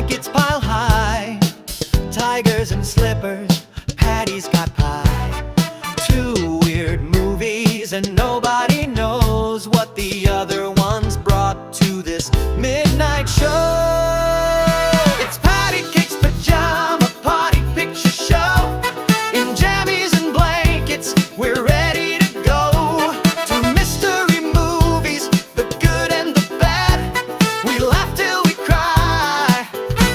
blankets pile high, tigers and slippers, Patty's got pie. Two weird movies and nobody knows what the other one's brought to this midnight show. It's Patty Cake's pajama party picture show. In jammies and blankets, we're ready to go to mystery movies, the good and the bad. We laugh till we cry,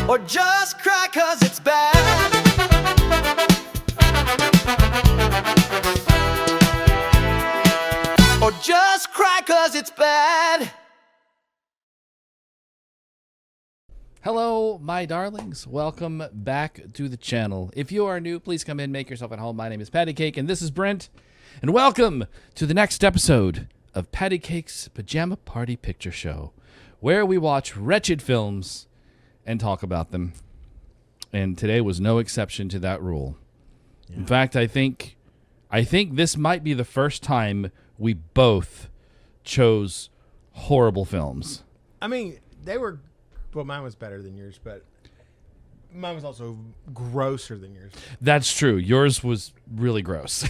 or just cry 'cause it's bad. Or just cry 'cause it's bad. Hello, my darlings. Welcome back to the channel. If you are new, please come in, make yourself at home. My name is Patty Cake, and this is Brent. And welcome to the next episode of Patty Cake's Pajama Party Picture Show, where we watch wretched films and talk about them. And today was no exception to that rule. Yeah. In fact, I think this might be the first time we both chose horrible films. I mean, they were... Well, mine was better than yours, but mine was also grosser than yours. That's true. Yours was really gross.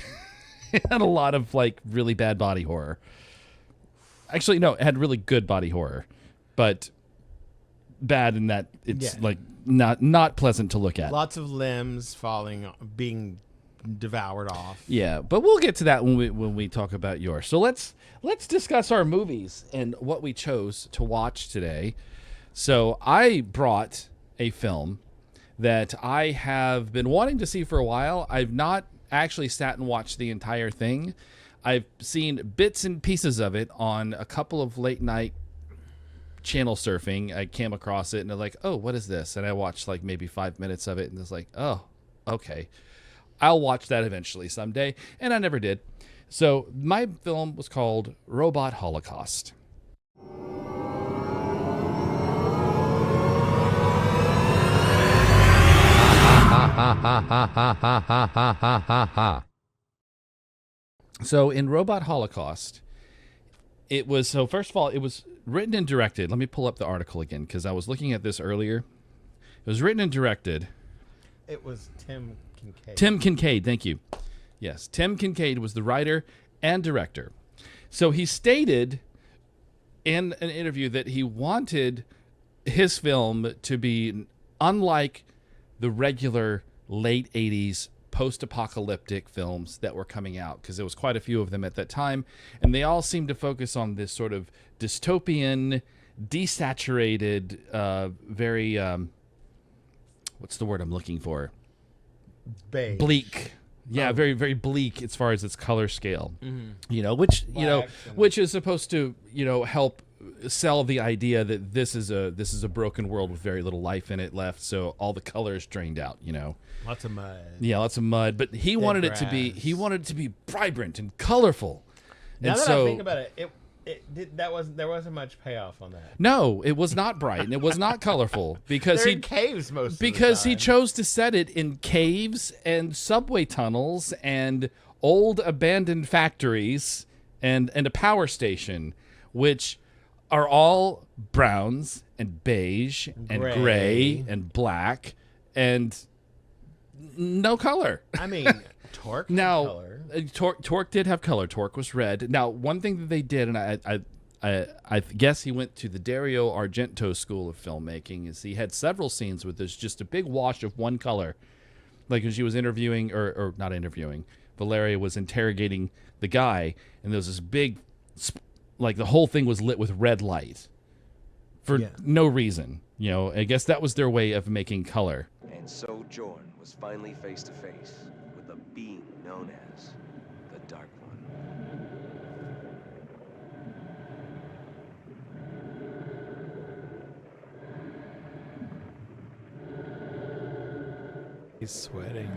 It had a lot of, like, really bad body horror. Actually, no, it had really good body horror, but bad in that it's, like, not pleasant to look at. Lots of limbs falling, being devoured off. Yeah, but we'll get to that when we talk about yours. So let's discuss our movies and what we chose to watch today. So I brought a film that I have been wanting to see for a while. I've not actually sat and watched the entire thing. I've seen bits and pieces of it on a couple of late night channel surfing. I came across it and I'm like, oh, what is this? And I watched like maybe 5 minutes of it and it's like, oh, okay. I'll watch that eventually someday. And I never did. So my film was called Robot Holocaust. So in Robot Holocaust, it was, so first of all, it was written and directed. Let me pull up the article again because I was looking at this earlier. It was written and directed. It was Tim Kincaid. Tim Kincaid, thank you. Yes, Tim Kincaid was the writer and director. So he stated in an interview that he wanted his film to be unlike the regular late 80s post-apocalyptic films that were coming out, because there was quite a few of them at that time, and they all seemed to focus on this sort of dystopian, desaturated, very, what's the word I'm looking for? Beige. Bleak. Yeah, very, very bleak as far as its color scale. Mm-hmm. You know, which is supposed to, help sell the idea that this is a broken world with very little life in it left, so all the colors drained out, Lots of mud. Yeah, lots of mud, but he wanted it to be vibrant and colorful. Now and that so I think about it, there wasn't much payoff on that. no, it was not bright and it was not colorful because They're in caves most of the because he time. chose to set it in caves and subway tunnels and old abandoned factories and a power station, which are all browns and beige and gray and black and no color. I mean, Torque Now, had color. Torque did have color. Torque was red. Now, one thing that they did, and I guess he went to the Dario Argento School of Filmmaking, is he had several scenes with this just a big wash of one color. Like when she was interviewing, or not interviewing, Valeria was interrogating the guy, and there was this big, like the whole thing was lit with red light for no reason. I guess that was their way of making color. And so Jorn was finally face to face with a being known as the Dark One. He's sweating.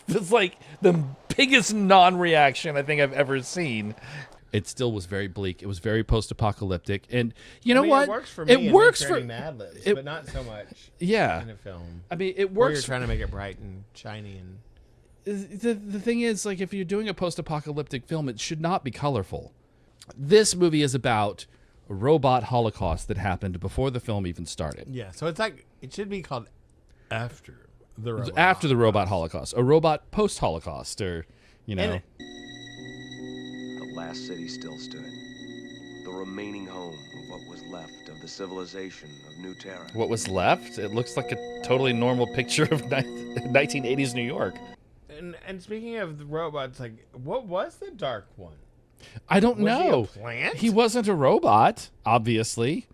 It's like the biggest non-reaction I think I've ever seen. It still was very bleak. It was very post-apocalyptic, and you know what? It works for me. It works for Mad Libs, but not so much. Yeah, in a film. I mean, it Or works. you're trying to make it bright and shiny and. The thing is, like, if you're doing a post-apocalyptic film, it should not be colorful. This movie is about robot holocaust that happened before the film even started. Yeah, so it's like it should be called after the robot. After the robot holocaust, a robot post-holocaust, or And The last city still stood. The remaining home of what was left of the civilization of New Terra. what was left? It looks like a totally normal picture of 1980s New York. and speaking of the robots, like what was the Dark One? I don't Was he a know. plant? He wasn't a robot, obviously.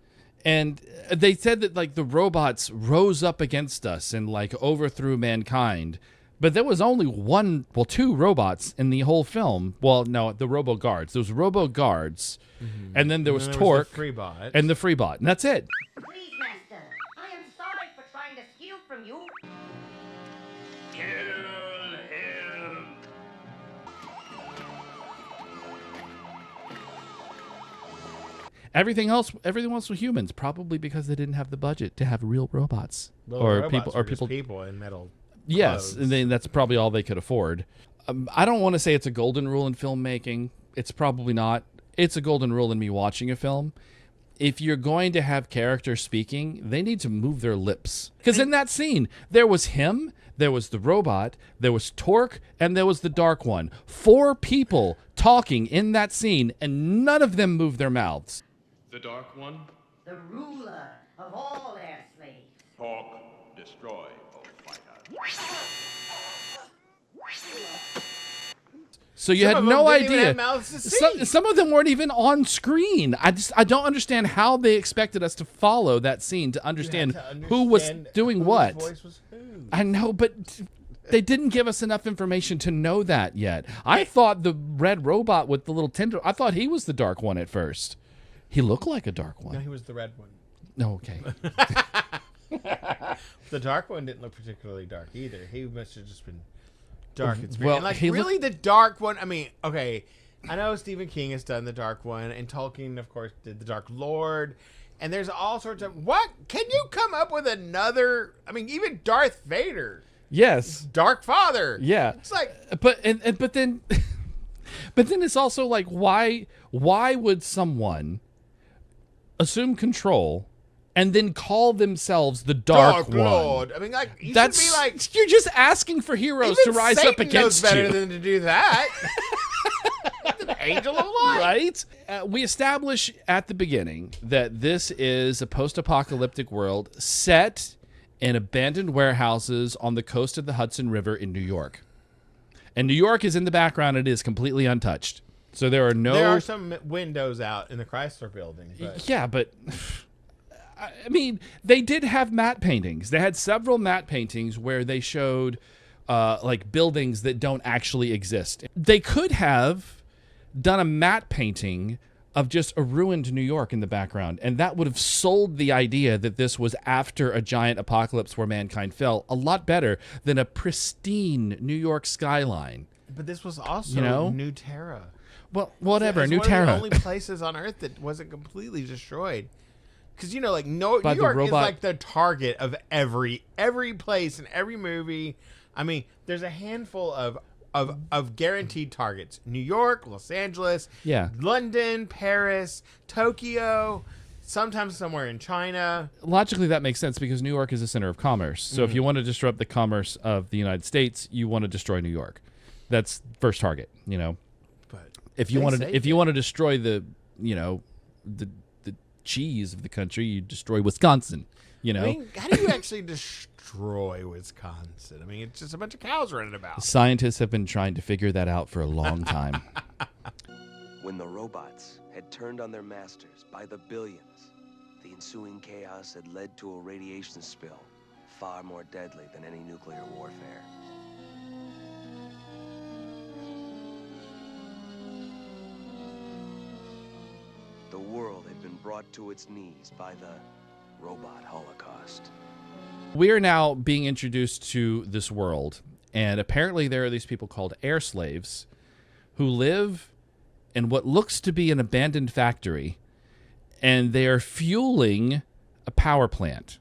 And they said that like the robots rose up against us and like overthrew mankind. But there was only two robots in the whole film. Well, no, the Robo Guards. There was Robo Guards, and then there was And Torque the Freebot. and the Freebot, and that's it. Please, Master, I am sorry for trying to steal from you. Everything else was humans, probably because they didn't have the budget to have real robots Little or robots people were just people in metal. Yes, clothes. and then that's probably all they could afford. I don't want to say it's a golden rule in filmmaking. It's probably not. It's a golden rule in me watching a film. If you're going to have characters speaking, they need to move their lips. Because in that scene, there was him, there was the robot, there was Torque, and there was the Dark One. 4 people talking in that scene, and none of them moved their mouths. The Dark One, The ruler of all their slaves. talk, destroy, O fighter. So you Some had of them no didn't even idea. have mouths to see. Some of them weren't even on screen. I don't understand how they expected us to follow that scene to understand, who was doing whose what. voice was who. I know, but they didn't give us enough information to know that yet. I thought the red robot with the little tender, I thought he was the Dark One at first. He looked like a Dark No, One. he was the red one. No, okay. The Dark One didn't look particularly dark either. He must have just been dark and spirit. Well, And like he really, the Dark One. I mean, okay, I know Stephen King has done the Dark One, and Tolkien, of course, did the Dark Lord. And there's all sorts of what? Can you come up with another? I mean, even Darth Vader, Yes. Dark Father. Yeah. It's like But then but then it's also like why would someone assume control and then call themselves the Dark One? Lord. I mean, like you That's should be like you're just asking for heroes to even rise Satan up against knows better you. than to do that. That's an angel of light. Right? We establish at the beginning that this is a post-apocalyptic world set in abandoned warehouses on the coast of the Hudson River in New York. And New York is in the background. It is completely untouched. So there are no... There are some windows out in the Chrysler building. But Yeah, but... I mean, they did have matte paintings. They had several matte paintings where they showed like buildings that don't actually exist. They could have done a matte painting of just a ruined New York in the background, and that would have sold the idea that this was after a giant apocalypse where mankind fell a lot better than a pristine New York skyline. But this was also You know? New Terra. Well, whatever, It's New one of Terra. the only places on Earth that wasn't completely destroyed. Because you know, like New By the York is robot- like the target of every place in every movie. I mean, there's a handful of guaranteed targets: New York, Los Angeles, Yeah. London, Paris, Tokyo, sometimes somewhere in China. Logically, that makes sense because New York is a center of commerce. So if you want to disrupt the commerce of the United States, you want to destroy New York. That's first target, you know. But If you they want to saved if you want to destroy the, you know, the cheese of the country, you destroy Wisconsin, you know. I mean, how do you actually destroy Wisconsin? I mean, it's just a bunch of cows running about. Scientists have been trying to figure that out for a long time. When the robots had turned on their masters by the billions, the ensuing chaos had led to a radiation spill far more deadly than any nuclear warfare. The world had been brought to its knees by the robot holocaust. We are now being introduced to this world, and apparently there are these people called air slaves who live in what looks to be an abandoned factory, and they are fueling a power plant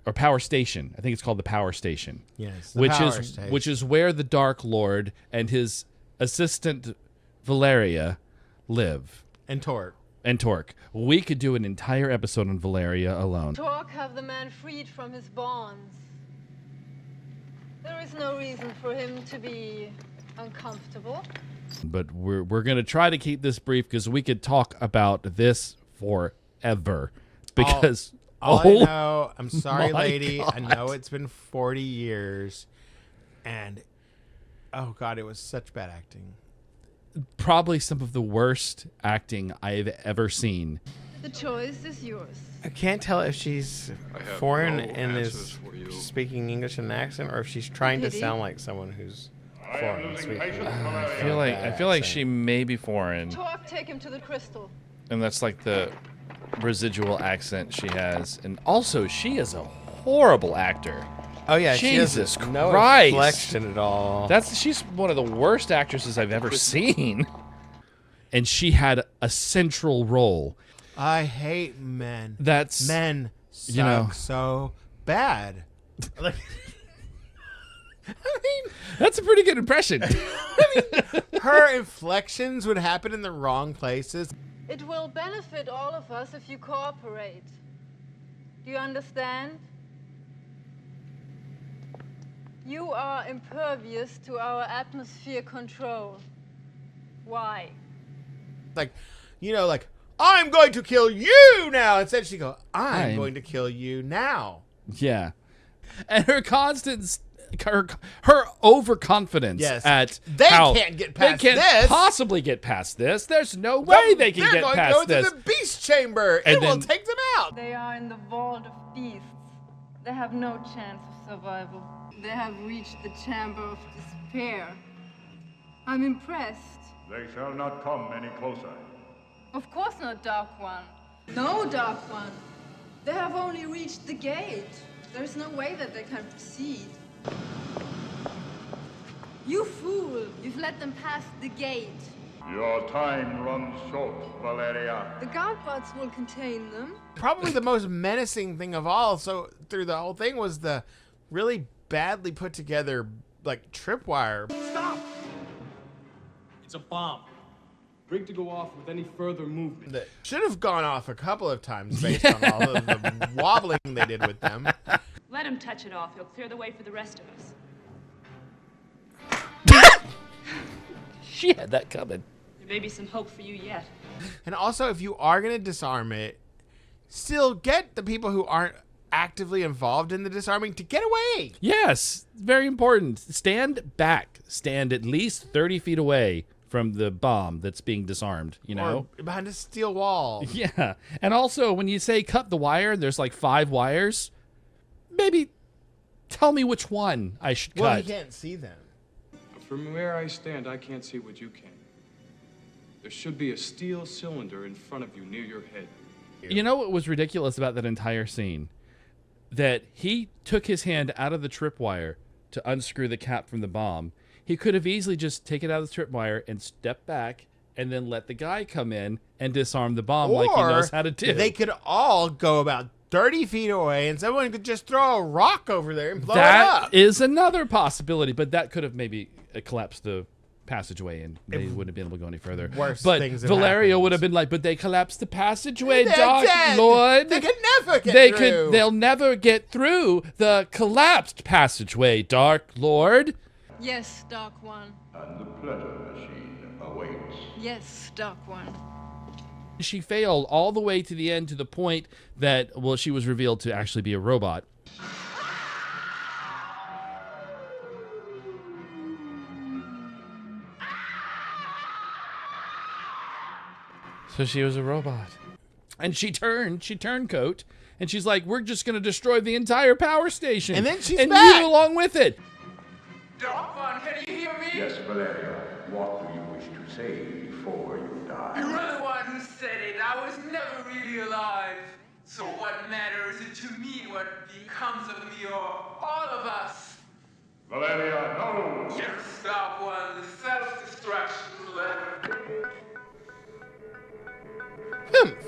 or power station. I think it's called the power station. Yes, the which power is station. which is where the Dark Lord and his assistant Valeria live. And Torque. and Torque. We could do an entire episode on Valeria alone. Torque have the man freed from his bonds. There is no reason for him to be uncomfortable. But we're going to try to keep this brief because we could talk about this forever. Because all I know, I'm sorry, my lady. I God. know it's been 40 years, and oh God, it was such bad acting. probably some of the worst acting I've ever seen. The choice is yours. I can't tell if she's have foreign no and answers is for you. speaking English in an accent, or if she's trying to Pity. sound like someone who's foreign. losing speaking patience, in Valeria. a I bad feel like accent. she may be foreign, Torque, take him to the crystal. and that's like the residual accent she has. And also, she is a horrible actor. Oh yeah, she has Jesus no Christ. inflection at all. She's one of the worst actresses I've ever seen. And she had a central role. I hate men. That's Men suck you know. so bad. Like, I mean, that's a pretty good impression. her inflections would happen in the wrong places. It will benefit all of us if you cooperate. Do you understand? You are impervious to our atmosphere control. Why? Like, like, I'm going to kill you now. Instead, she go, I'm I'm- going to kill you now. Yeah. And her constant, her overconfidence Yes. at They how can't get past they can't this. possibly get past this. There's no way they can They're get going past to go this. to the beast chamber. And It will then- take them out. They are in the vault of beasts. They have no chance of survival. They have reached the chamber of despair. I'm impressed. They shall not come any closer. Of course not, Dark One. No, Dark One. They have only reached the gate. There's no way that they can proceed. You fool! You've let them pass the gate. Your time runs short, Valeria. The guard bots will contain them. Probably the most menacing thing of all, so through the whole thing, was the really badly put together, like, tripwire. Stop! It's a bomb. Rigged to go off with any further movement. That should have gone off a couple of times based on all of the wobbling they did with them. Let him touch it off. He'll clear the way for the rest of us. She had that coming. There may be some hope for you yet. And also, if you are going to disarm it, still get the people who aren't actively involved in the disarming to get away. Yes, very important. Stand back. Stand at least 30 feet away from the bomb that's being disarmed, you know? Or behind a steel wall. Yeah. And also, when you say cut the wire, there's like 5 wires. Maybe tell me which one I should Well, cut. you can't see them. From where I stand, I can't see what you can. There should be a steel cylinder in front of you near your head. You know what was ridiculous about that entire scene? That he took his hand out of the tripwire to unscrew the cap from the bomb. He could have easily just taken it out of the tripwire and stepped back and then let the guy come in and disarm the bomb like he knows how to do. They could all go about 30 feet away and someone could just throw a rock over there and blow it That up. is another possibility, but that could have maybe collapsed the passageway and they wouldn't have been able to go any further. Worse but things have Valerio happened. would have been like, but they collapsed the passageway, They're Dark dead. Lord. They could never get through. They'll never get through the collapsed passageway, Dark Lord. Yes, Dark One. And the pleasure machine awaits. Yes, Dark One. She failed all the way to the end, to the point that, well, she was revealed to actually be a robot. So she was a robot. And she turned coat, and she's like, we're just going to destroy the entire power station. And then she's and back. you along with it. Dark One, can you hear me? Yes, Valeria. What do you wish to say before you die? You were the one who said it. I was never really alive. So what matters it to me what becomes of me or all of us? Valeria, no! Yes, Dark One, the self-destruction letter.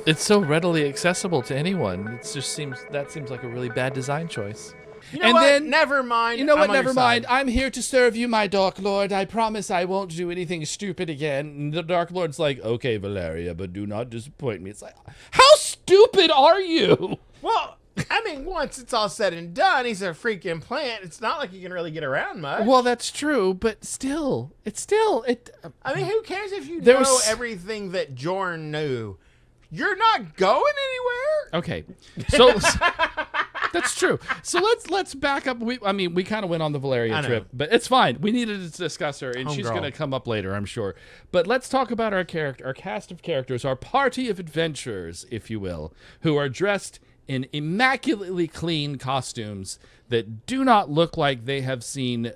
It's so readily accessible to anyone. It just seems like a really bad design choice. You know and what? then Never mind. You know I'm what? on your Never mind. side. I'm here to serve you, my Dark Lord. I promise I won't do anything stupid again. And the Dark Lord's like, okay, Valeria, but do not disappoint me. It's like, how stupid are you? Well, I mean, once it's all said and done, he's a freaking plant. It's not like he can really get around much. Well, that's true, but still, I mean, who cares if you There know was- everything that Jorn knew? You're not going anywhere. Okay, so that's true. So let's back up. We kind of went on the Valeria I know. trip, but it's fine. We needed to discuss her, and she's Homegirl. going to come up later, I'm sure. But let's talk about our cast of characters, our party of adventurers, if you will, who are dressed in immaculately clean costumes that do not look like they have seen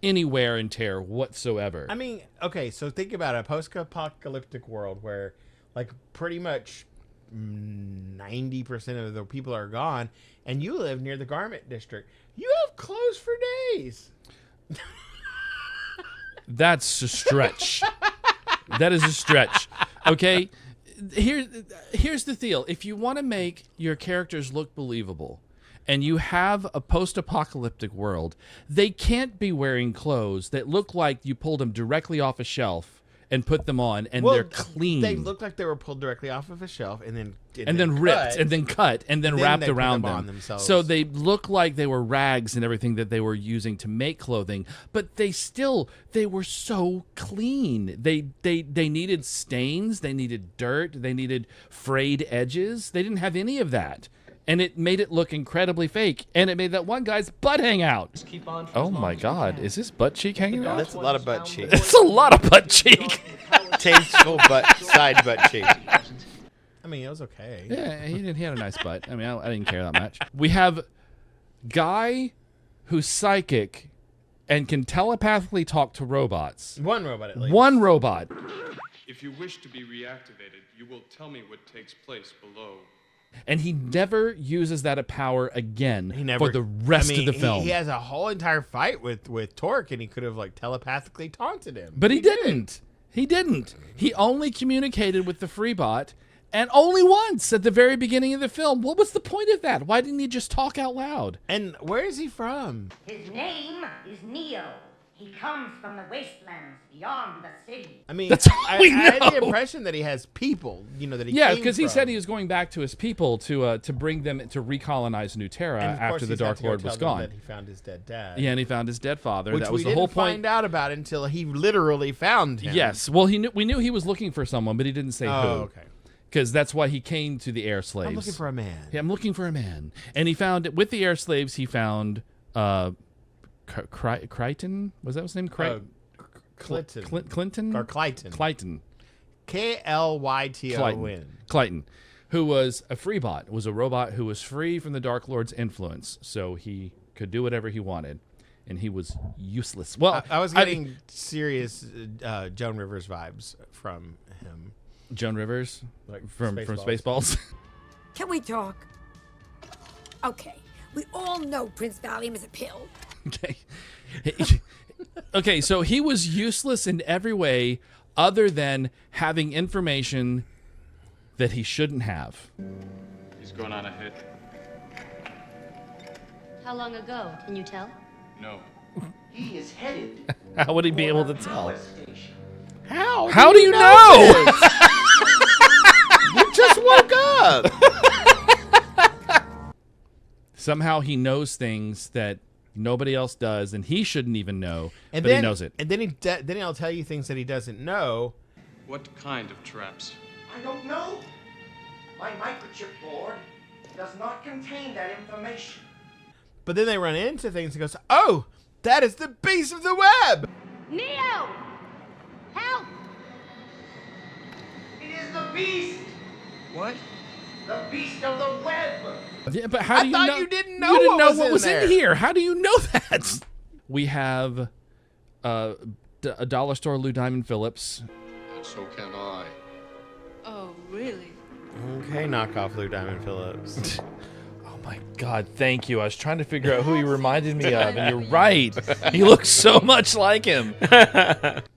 any wear and tear whatsoever. I mean, okay, so think about a post-apocalyptic world where, like, pretty much 90% of the people are gone, and you live near the garment district. You have clothes for days. That's a stretch. That is a stretch. Okay? Here's the deal. If you want to make your characters look believable and you have a post-apocalyptic world, they can't be wearing clothes that look like you pulled them directly off a shelf and put them on and they're clean. They look like they were pulled directly off of a shelf and then ripped and then cut and then wrapped they put around them on them. themselves. So they look like they were rags and everything that they were using to make clothing, but they were so clean. They needed stains, they needed dirt, they needed frayed edges. They didn't have any of that. And it made it look incredibly fake, and it made that one guy's butt hang out. Oh my God, is his butt cheek hanging out? That's a lot of butt cheek. It's a lot of butt cheek. Tasteful side butt cheek. I mean, it was okay. Yeah, he had a nice butt. I mean, I didn't care that much. We have Guy, who's psychic and can telepathically talk to robots. One robot at least. One robot. If you wish to be reactivated, you will tell me what takes place below. And he never uses that power again He never, for the rest of the film. He has a whole entire fight with Torque, and he could have like telepathically taunted him. But he didn't. He didn't. He only communicated with the Freebot, and only once at the very beginning of the film. What was the point of that? Why didn't he just talk out loud? And where is he from? His name is Neo. He comes from the wastelands beyond the city. I mean, That's all I we had the know. impression that he has people, that he Yeah, came because he from. said he was going back to his people to bring them to recolonize New Terra And of course after the he's had Dark to go Lord was tell them gone. That he found his dead dad. Yeah, and he found his dead father. Which That was we the whole didn't point. find out about until he literally found him. Yes. Well, we knew he was looking for someone, but he didn't say who. Oh, okay. Because that's why he came to the air slaves. I'm looking for a man. Yeah, I'm looking for a man. And he found, with the air slaves, he found Crichton? Was that his name? Clinton. Clinton? Or Clyton. Clyton. K-L-Y-T-O-N. Clyton. Who was a freebot, was a robot who was free from the Dark Lord's influence. So he could do whatever he wanted. And he was useless. Well, I was getting serious Joan Rivers vibes from him. Joan Rivers? Like from Spaceballs. Spaceballs? Can we talk? Okay, we all know Prince Valium is a pill. Okay. Okay, so he was useless in every way other than having information that he shouldn't have. He's going on ahead. How long ago? Can you tell? No. He is headed. How would he be able to tell? How do you know? You just woke up. Somehow he knows things that nobody else does, and he shouldn't even know, And but then, he knows it. And then then he'll tell you things that he doesn't know. What kind of traps? I don't know. My microchip board does not contain that information. But then they run into things and goes, oh, that is the beast of the web. Neo! Help! It is the beast. What? The beast of the web. Yeah, but how I do you thought know? you didn't know You didn't what know was what in was there. in here. How do you know that? We have a dollar store Lou Diamond Phillips. And so can I. Oh, really? Okay, knock off Lou Diamond Phillips. Oh my God, thank you. I was trying to figure out who he reminded me of, and you're right. He looks so much like him.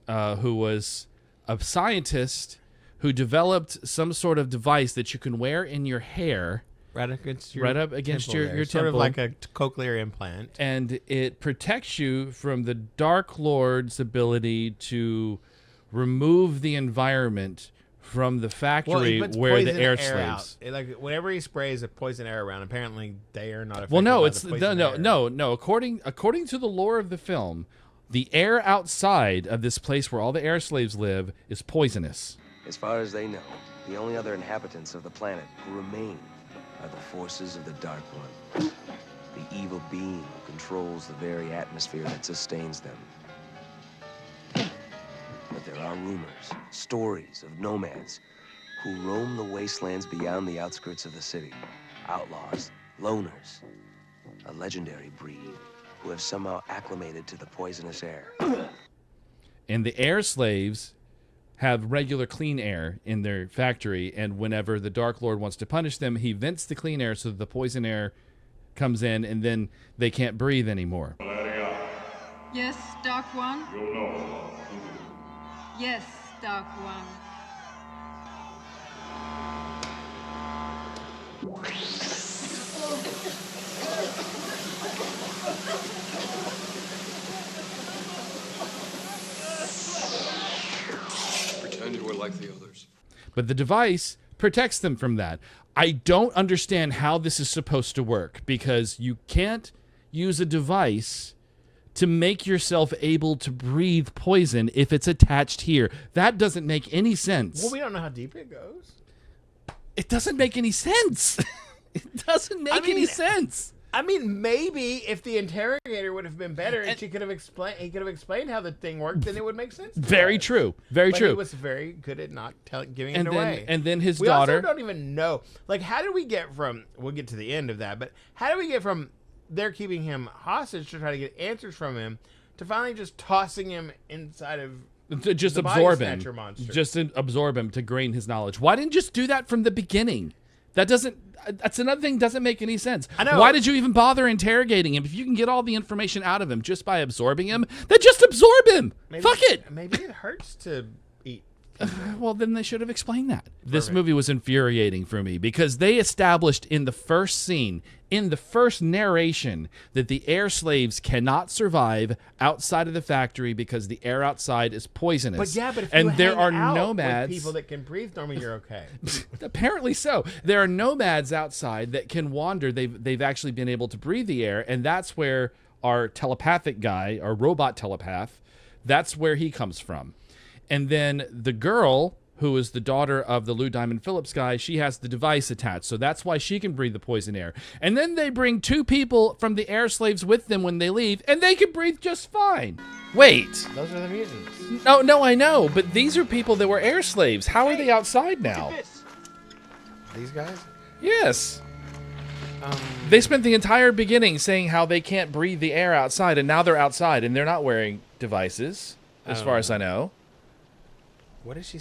Who was a scientist who developed some sort of device that you can wear in your hair right against your right up against temple your there. your Sort temple, of like a cochlear implant. and it protects you from the Dark Lord's ability to remove the environment from the factory puts where the poison air out. slaves. Like whenever he sprays a poison air around, apparently they are not affected. Well, no, by it's the poison air. no. According to the lore of the film, the air outside of this place where all the air slaves live is poisonous. As far as they know, the only other inhabitants of the planet who remain are the forces of the Dark One, the evil being who controls the very atmosphere that sustains them. But there are rumors, stories of nomads who roam the wastelands beyond the outskirts of the city. Outlaws, loners, a legendary breed who have somehow acclimated to the poisonous air. And the air slaves have regular clean air in their factory, and whenever the Dark Lord wants to punish them, he vents the clean air so that the poison air comes in, and then they can't breathe anymore. Yes, Dark One? Yes, Dark One. Pretend we're like the others. But the device protects them from that. I don't understand how this is supposed to work, because you can't use a device to make yourself able to breathe poison if it's attached here. That doesn't make any sense. Well, we don't know how deep it goes. It doesn't make any sense. It doesn't make any sense. I mean, maybe if the interrogator would have been better and he could have explained how the thing worked, then it would make sense. Very true. Very but true. He was very good at not giving and it then, away. And then his we daughter. also don't even know. Like, how did we get from? We'll get to the end of that, but how do we get from they're keeping him hostage to try to get answers from him to finally just tossing him inside of to just the absorb body him, snatcher monster? just to absorb him to gain his knowledge. Why didn't you just do that from the beginning? That's another thing. Doesn't make any sense. I know. Why did you even bother interrogating him if you can get all the information out of him just by absorbing him? Then just absorb him. Fuck it. Maybe it hurts to eat. Well, then they should have explained that. This movie was infuriating for me because they established in the first scene, in the first narration, that the air slaves cannot survive outside of the factory because the air outside is poisonous. But yeah, but if and you there hang are out nomads, with people that can breathe normally, you're okay. Apparently so. There are nomads outside that can wander. They've actually been able to breathe the air, and that's where our telepathic guy, our robot telepath, that's where he comes from. And then the girl, who is the daughter of the Lou Diamond Phillips guy, she has the device attached, so that's why she can breathe the poison air. And then they bring two people from the air slaves with them when they leave, and they can breathe just fine. Wait. Those are the mutants. No, I know, but these are people that were air slaves. How are they outside now? These guys? Yes. They spent the entire beginning saying how they can't breathe the air outside, and now they're outside, and they're not wearing devices, as far as I know. What is she?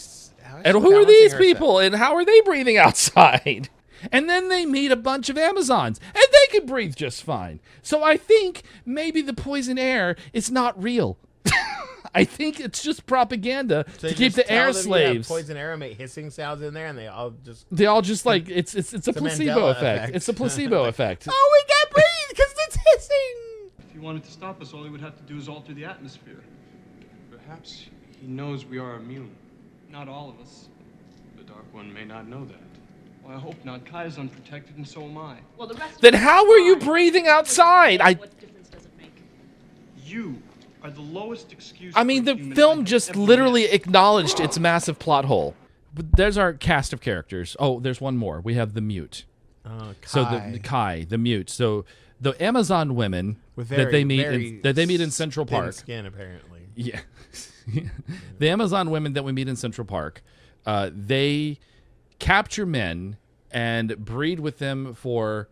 And who are these people, and how are they breathing outside? And then they meet a bunch of Amazons, and they can breathe just fine. So I think maybe the poison air is not real. I think it's just propaganda So to you keep just the tell air them you have slaves. poison air and make hissing sounds in there, and they all just like it's a placebo Mandela effect. It's a placebo effect. Oh, we can't breathe because it's hissing. If he wanted to stop us, all he would have to do is alter the atmosphere. Perhaps he knows we are immune. Not all of us. The Dark One may not know that. Well, I hope not. Kai is unprotected, and so am I. Well, the rest Then how are you breathing outside? What difference does it make? You are the lowest excuse. I mean, the film just literally acknowledged its massive plot hole. But there's our cast of characters. Oh, there's one more. We have the mute. So the Kai, the mute. So the Amazon women that they meet in Central thin Park. Skin, apparently. Yeah. The Amazon women that we meet in Central Park, they capture men and breed with them for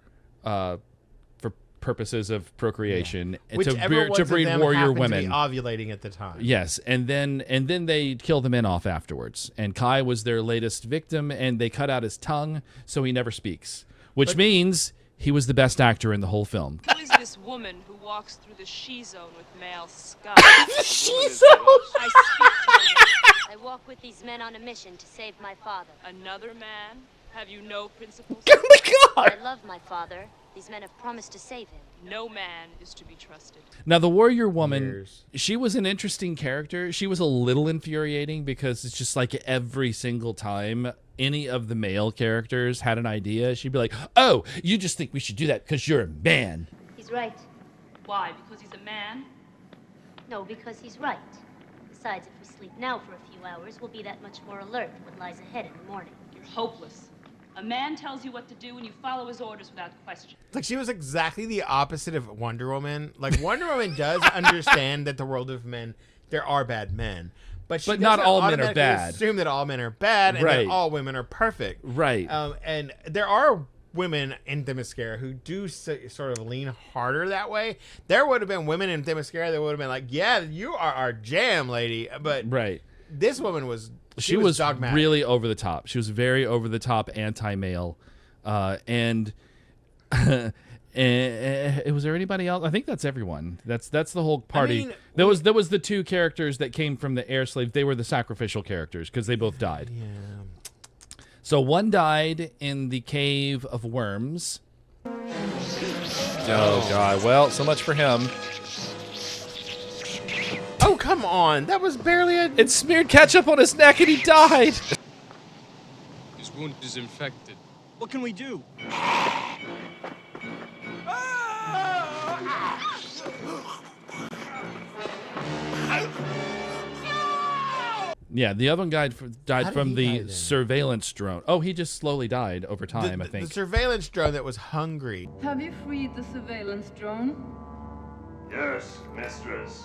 purposes of procreation, Whichever ones to of breed them warrior happen women. to be ovulating at the time. Yes, and then they kill the men off afterwards. And Kai was their latest victim, and they cut out his tongue so he never speaks, which means he was the best actor in the whole film. Who is this woman who walks through the she-zone with male scum? She-zone? I speak to I walk with these men on a mission to save my father. another man. Have you no principles? Oh my God! I love my father. These men have promised to save him. No man is to be trusted. Now, the warrior woman, Years. she was an interesting character. She was a little infuriating because it's just like every single time any of the male characters had an idea, she'd be like, oh, you just think we should do that because you're a man. He's right. Why? Because he's a man? No, because he's right. Besides, if we sleep now for a few hours, we'll be that much more alert for what lies ahead in the morning. You're hopeless. A man tells you what to do and you follow his orders without question. Like, she was exactly the opposite of Wonder Woman. Like, Wonder Woman does understand that the world of men, there are bad men. But not all men are automatically bad. assume that all men are bad and Right. that all women are perfect. Right. And there are women in Themyscira who do sort of lean harder that way. There would have been women in Themyscira that would have been like, yeah, you are our jam, lady. But Right. this woman was... She was dogmatic. really over the top. She was very over the top anti-male. And was there anybody else? I think that's everyone. That's the whole party. I mean, there was the two characters that came from the air slave. They were the sacrificial characters because they both died. Yeah. So one died in the cave of worms. Oh God. Well, so much for him. Oh, come on. That was barely a... It smeared ketchup on his neck and he died. His wound is infected. What can we do? Yeah, the other one died How died did from he the die then? surveillance drone. Oh, he just slowly died over time, I think. The surveillance drone that was hungry. Have you freed the surveillance drone? Yes, mistress.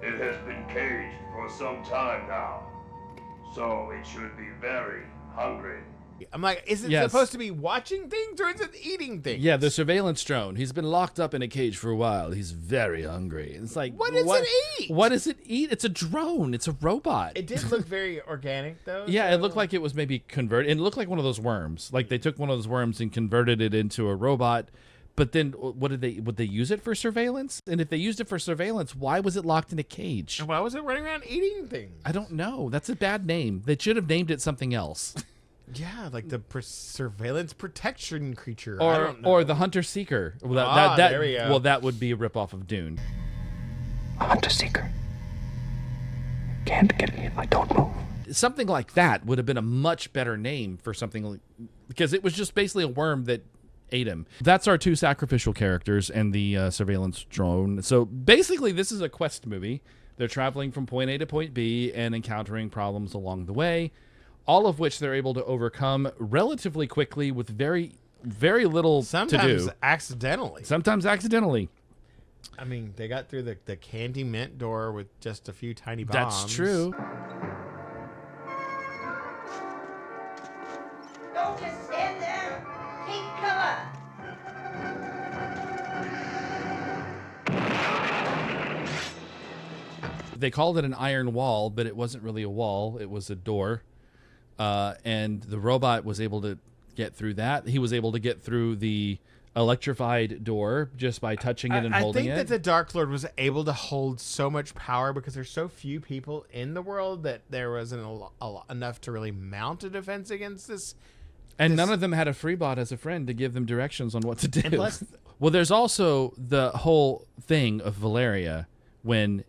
It has been caged for some time now. So it should be very hungry. I'm like, is it Yes. supposed to be watching things or is it eating things? Yeah, the surveillance drone. He's been locked up in a cage for a while. He's very hungry. It's like, What does it eat? What does it eat? It's a drone. It's a robot. It did look very organic, though. Yeah, so- it looked like it was maybe converted. It looked like one of those worms. Like they took one of those worms and converted it into a robot. But then, would they use it for surveillance? And if they used it for surveillance, why was it locked in a cage? And why was it running around eating things? I don't know. That's a bad name. They should have named it something else. Yeah, like the surveillance protection creature. I don't know. Or the hunter seeker. Well, there we go. Well, that would be a ripoff of Dune. Hunter Seeker. Can't get me if I don't move. Something like that would have been a much better name for something like, because it was just basically a worm that ate him. That's our two sacrificial characters and the surveillance drone. So basically, this is a quest movie. They're traveling from point A to point B and encountering problems along the way, all of which they're able to overcome relatively quickly with very, very little to Sometimes do. accidentally. Sometimes accidentally. I mean, they got through the candy mint door with just a few tiny bombs. That's true. Don't just stand there. Take cover. They called it an iron wall, but it wasn't really a wall. It was a door. And the robot was able to get through that. He was able to get through the electrified door just by touching it and holding I think it. that the Dark Lord was able to hold so much power because there's so few people in the world that there wasn't enough to really mount a defense against this. And none of them had a Freebot as a friend to give them directions on what to do. And plus- Well, there's also the whole thing of Valeria when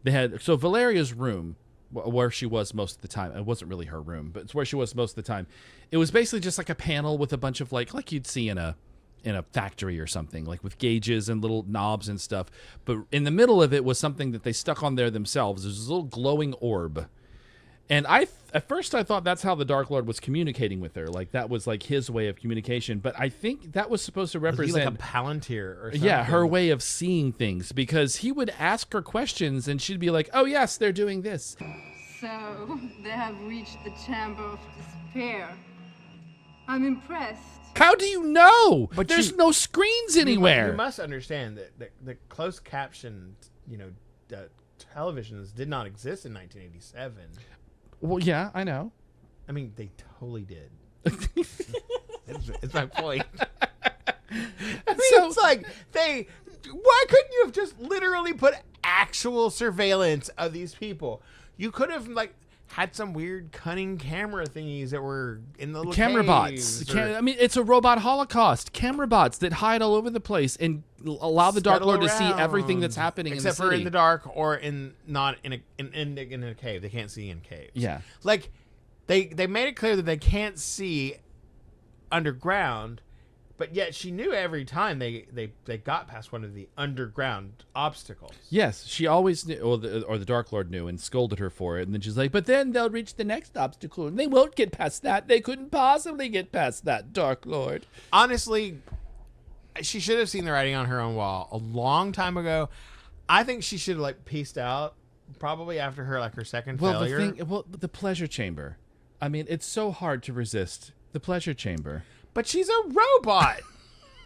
they had... So Valeria's room, where she was most of the time, it wasn't really her room, but it's where she was most of the time. It was basically just like a panel with a bunch of like you'd see in a factory or something, like with gauges and little knobs and stuff. But in the middle of it was something that they stuck on there themselves. There's this little glowing orb. And at first I thought that's how the Dark Lord was communicating with her. Like that was like his way of communication. But I think that was supposed to Was he represent like a Palantir or something? yeah, her way of seeing things, because he would ask her questions and she'd be like, "Oh yes, they're doing this." So, they have reached the chamber of despair. I'm impressed. How do you know? But there's no screens anywhere. You must understand that the closed captioned, televisions did not exist in 1987. Well, yeah, I know. I mean, they totally did. It's my point. I mean, it's like why couldn't you have just literally put actual surveillance of these people? You could have had some weird cunning camera thingies that were in the little camera bots. caves or- I mean, it's a robot holocaust. Camera bots that hide all over the place and allow the Dark scuttle Lord to see everything around. that's happening except in the for city. in the dark or not in a cave. They can't see in caves. Yeah. Like they made it clear that they can't see underground, but yet she knew every time they got past one of the underground obstacles. Yes, she always knew, or the Dark Lord knew and scolded her for it. And then she's like, but then they'll reach the next obstacle and they won't get past that. They couldn't possibly get past that, Dark Lord. Honestly, she should have seen the writing on her own wall a long time ago. I think she should have pieced out probably after her second failure. The pleasure chamber. I mean, it's so hard to resist the pleasure chamber. But she's a robot.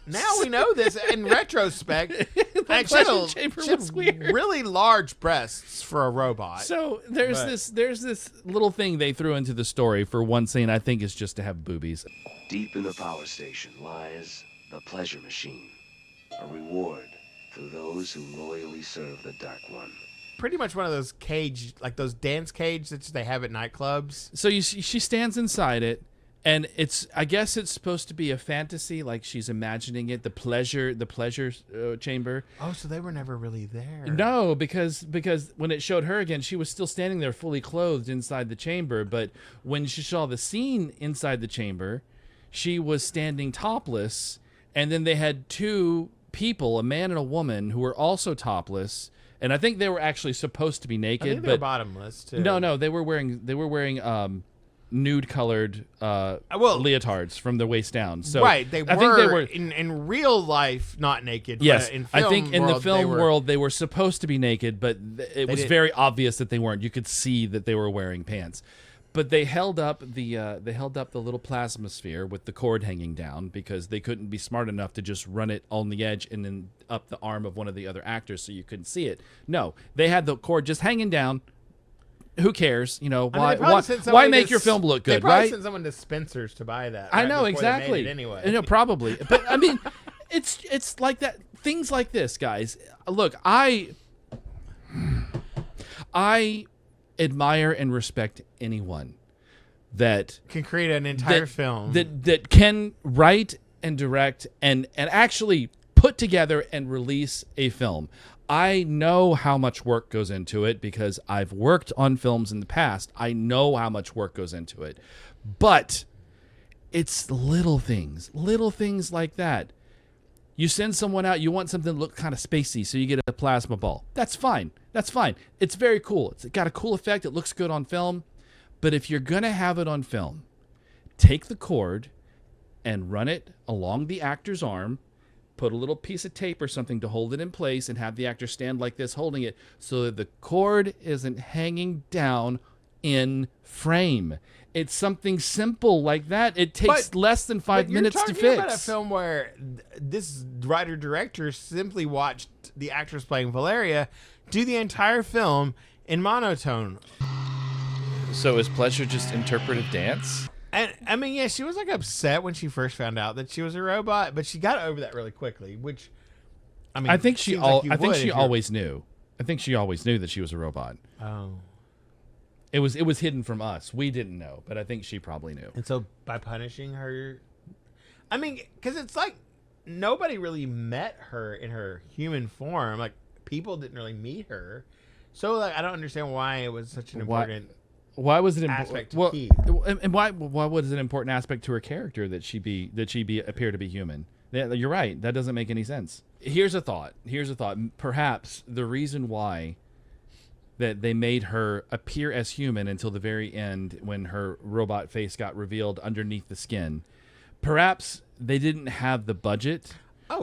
Now we know this in retrospect. pleasure chamber was weird. Really large breasts for a robot. So there's this little thing they threw into the story for one scene. I think is just to have boobies. Deep in the power station lies the pleasure machine, a reward to those who loyally serve the Dark One. Pretty much one of those cage, like those dance cage that they have at nightclubs. So she stands inside it. And I guess it's supposed to be a fantasy, like she's imagining it, the pleasure chamber. Oh, so they were never really there. No, because when it showed her again, she was still standing there fully clothed inside the chamber. But when she saw the scene inside the chamber, she was standing topless. And then they had two people, a man and a woman, who were also topless. And I think they were actually supposed to be naked. I think they were bottomless too. No, they were wearing nude-colored leotards from the waist down. So right, I think they were in real life not naked. Yes, but in film I think in the film world world they were supposed to be naked, but it was very obvious that they weren't. You could see that they were wearing pants. But they held up the little plasma sphere with the cord hanging down because they couldn't be smart enough to just run it on the edge and then up the arm of one of the other actors so you couldn't see it. No, they had the cord just hanging down. Who cares? Why make your film look good, they probably right? sent someone to Spencer's to buy that. I right know before exactly. They made it anyway. No, probably. But I mean, it's like that. Things like this, guys. Look, I admire and respect anyone that can create an entire film that can write and direct and actually put together and release a film. I know how much work goes into it because I've worked on films in the past. I know how much work goes into it. But it's little things like that. You send someone out, you want something to look kind of spacey, so you get a plasma ball. That's fine. It's very cool. It's got a cool effect. It looks good on film. But if you're going to have it on film, take the cord and run it along the actor's arm, put a little piece of tape or something to hold it in place and have the actor stand like this holding it so that the cord isn't hanging down in frame. It's something simple like that. It takes less than 5 minutes to fix. You're talking about a film where this writer-director simply watched the actress playing Valeria do the entire film in monotone. So is pleasure just interpretive dance? And I mean, yeah, she was upset when she first found out that she was a robot, but she got over that really quickly. Which, I mean, I think she always knew. I think she always knew that she was a robot. Oh, it was hidden from us. We didn't know, but I think she probably knew. And so by punishing her, I mean, because it's like nobody really met her in her human form. Like people didn't really meet her, so I don't understand why it was such an important. Why was it aspect important? Key? And why was it an important aspect to her character that she appear to be human? Yeah, you're right. That doesn't make any sense. Here's a thought. Perhaps the reason why that they made her appear as human until the very end when her robot face got revealed underneath the skin. Perhaps they didn't have the budget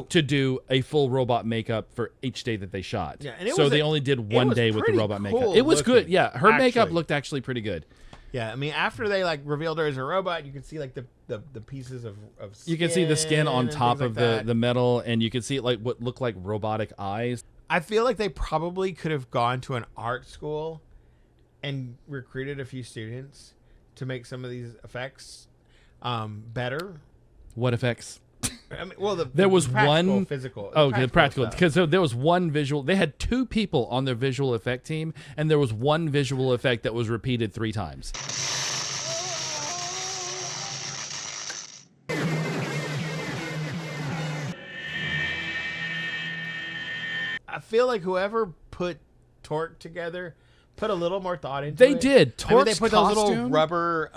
to do a full robot makeup for each day that they shot. Yeah, and they only did one day with the robot makeup. It was good. Yeah, her makeup looked actually pretty good. Yeah, I mean, after they revealed her as a robot, you could see the pieces of skin. You can see the skin on top of the metal, and you can see what looked like robotic eyes. I feel like they probably could have gone to an art school and recruited a few students to make some of these effects better. What effects? I mean, well, there was practical, one physical. Oh, the practical, stuff. because there was one visual. They had 2 people on their visual effect team, and there was one visual effect that was repeated 3 times. I feel like whoever put Torque together put a little more thought into They it. did. I mean, they Torque's put those little costume? rubber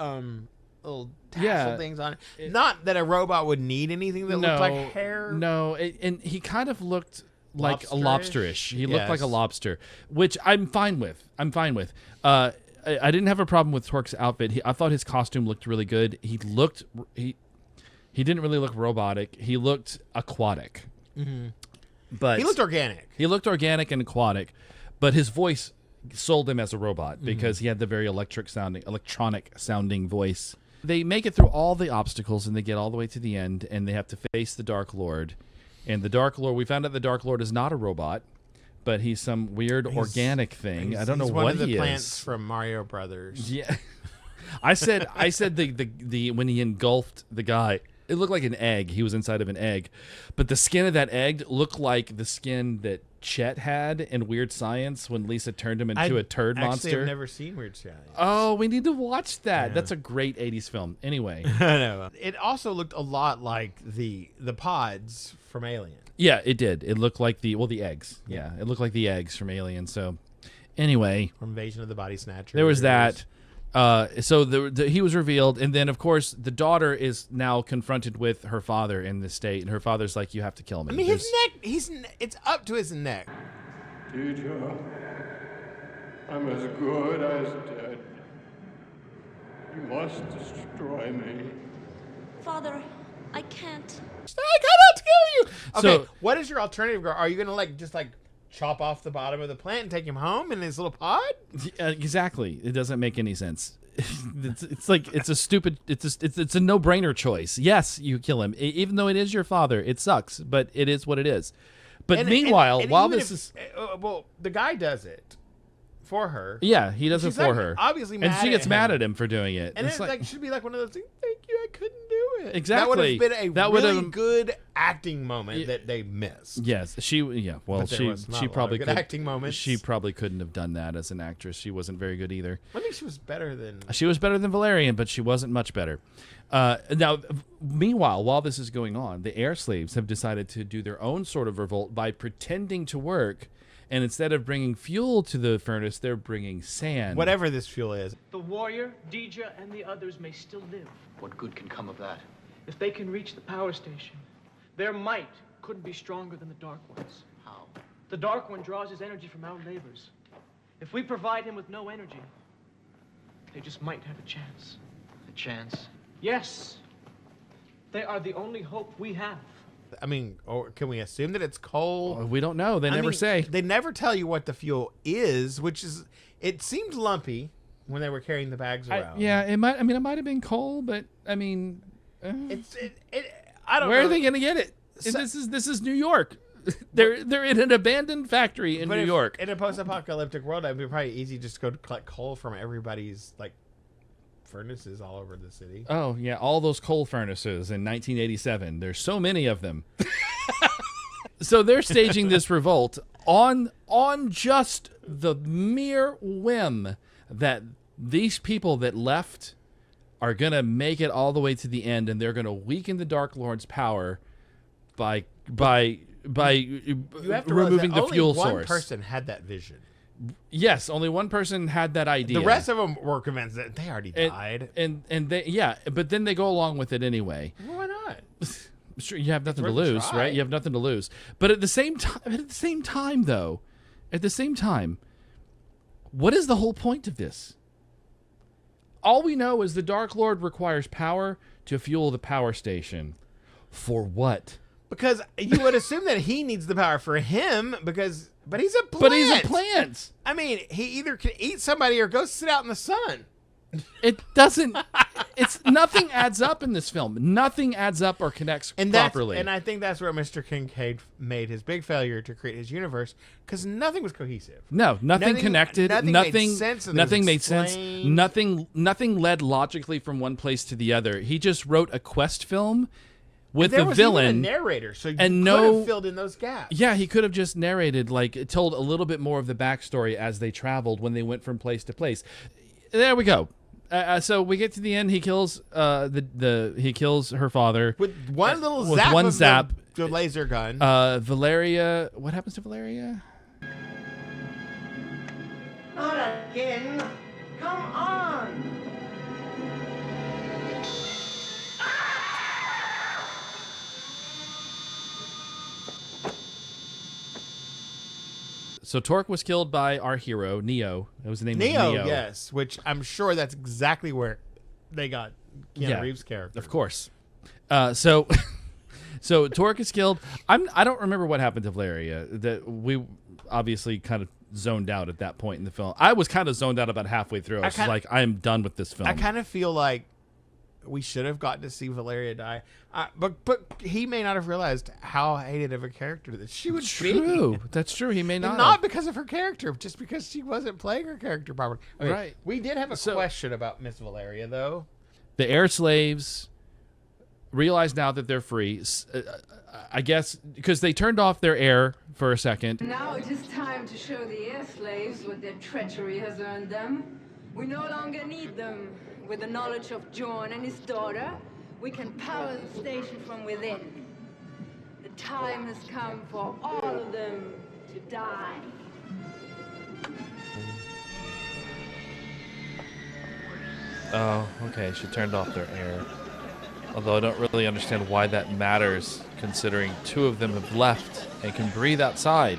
little tassel things on it. Not that a robot would need anything that looked like hair. No, and he kind of looked like a lobsterish. He looked like a Yes. lobster, which I'm fine with. I didn't have a problem with Torque's outfit. I thought his costume looked really good. He didn't really look robotic. He looked aquatic. Mm-hmm. But he looked organic. He looked organic and aquatic, but his voice sold him as a robot because he had the very electronic sounding voice. They make it through all the obstacles and they get all the way to the end and they have to face the Dark Lord. And the Dark Lord, we found out the Dark Lord is not a robot, but he's some weird organic thing. I don't know He's what one of the he plants is. from Mario Brothers. Yeah. I said the when he engulfed the guy, it looked like an egg. He was inside of an egg. But the skin of that egg looked like the skin that Chet had in Weird Science when Lisa turned him into a turd monster. Actually, I've never seen Weird Science. Oh, we need to watch that. Yeah. That's a great 80s film. Anyway. I know. It also looked a lot like the pods from Alien. Yeah, it did. It looked like the eggs. Yeah, it looked like the eggs from Alien. So anyway. From Invasion of the Body Snatchers. There was that. So he was revealed, and then of course the daughter is now confronted with her father in this state, and her father's like, "You have to kill me." I mean, his neck, it's up to his neck. Teacher, I'm as good as dead. You must destroy me. Father, I can't. I cannot kill you. Okay, So- what is your alternative? Are you gonna just chop off the bottom of the plant and take him home in his little pod? Exactly. It doesn't make any sense. It's like it's a no-brainer choice. Yes, you kill him, even though it is your father. It sucks, but it is what it is. But meanwhile, and while even this if- is well, the guy does it for her. yeah, he does it She's for her. Obviously, and mad she at gets him. mad at him for doing it. And It's it should be like one of those things. Thank you, I couldn't do it. Exactly. That would have been a That would really have- good acting moment that they missed. Yes, well, But there was not a she lot probably of good could, acting moments. She probably couldn't have done that as an actress. She wasn't very good either. I think she was better than. She was better than Valerian, but she wasn't much better. Now, meanwhile, while this is going on, the air slaves have decided to do their own sort of revolt by pretending to work, and instead of bringing fuel to the furnace, they're bringing sand. Whatever this fuel is. The warrior, Deidre, and the others may still live. What good can come of that? If they can reach the power station, their might couldn't be stronger than the Dark One's. How? The Dark One draws his energy from our labors. If we provide him with no energy, they just might have a chance. A chance? Yes. They are the only hope we have. I mean, or can we assume that it's coal? We don't know. They never say. They never tell you what the fuel is, which is. It seemed lumpy when they were carrying the bags around. It might. I mean, it might have been coal, but I mean, I don't know. Where are they going to get it? This is New York. They're in an abandoned factory in New York. In a post-apocalyptic world, it'd be probably easy just to go to collect coal from everybody's furnaces all over the city. Oh yeah, all those coal furnaces in 1987. There's so many of them. So they're staging this revolt on just the mere whim that these people that left are gonna make it all the way to the end, and they're gonna weaken the Dark Lord's power by You have to removing the only fuel one source. person had that vision. Yes, only one person had that idea. The rest of them were convinced that they already died. And they but then they go along with it anyway. Well, why not? Sure, you have nothing to worth a lose, try. right? You have nothing to lose. But at the same time, what is the whole point of this? All we know is the Dark Lord requires power to fuel the power station. For what? Because you would assume that he needs the power for him, but he's a plant. But he's a plant. I mean, he either can eat somebody or go sit out in the sun. It doesn't. It's nothing adds up in this film. Nothing adds up or connects properly. And I think that's where Mr. Kincaid made his big failure to create his universe, because nothing was cohesive. No, nothing connected. Nothing made sense. and it Nothing was made sense. explained. Nothing led logically from one place to the other. He just wrote a quest film with there the was villain. Even a narrator, so you and could no have filled in those gaps. Yeah, he could have just narrated, like told a little bit more of the backstory as they traveled when they went from place to place. There we go. So we get to the end. He kills he kills her father with one little with zap one of zap. The laser gun. Valeria. What happens to Valeria? Not again. Come on. So Torque was killed by our hero, Neo. That was the name of Neo, Neo. yes, which I'm sure that's exactly where they got Keanu Reeves' character. Of course. So Torque is killed. I don't remember what happened to Valeria. That we obviously kind of zoned out at that point in the film. I was kind of zoned out about halfway through. I was like, I am done with this film. I kind of feel like we should have gotten to see Valeria die, but he may not have realized how hated of a character that she would be. That's true. He may not. And not because of her character, just because she wasn't playing her character properly. Okay, Right. We did have a question about Miss Valeria, though. The air slaves realize now that they're free. I guess because they turned off their air for a second. Now it is time to show the air slaves what their treachery has earned them. We no longer need them. With the knowledge of John and his daughter, we can power the station from within. The time has come for all of them to die. Oh, okay. She turned off their air. Although I don't really understand why that matters, considering two of them have left and can breathe outside.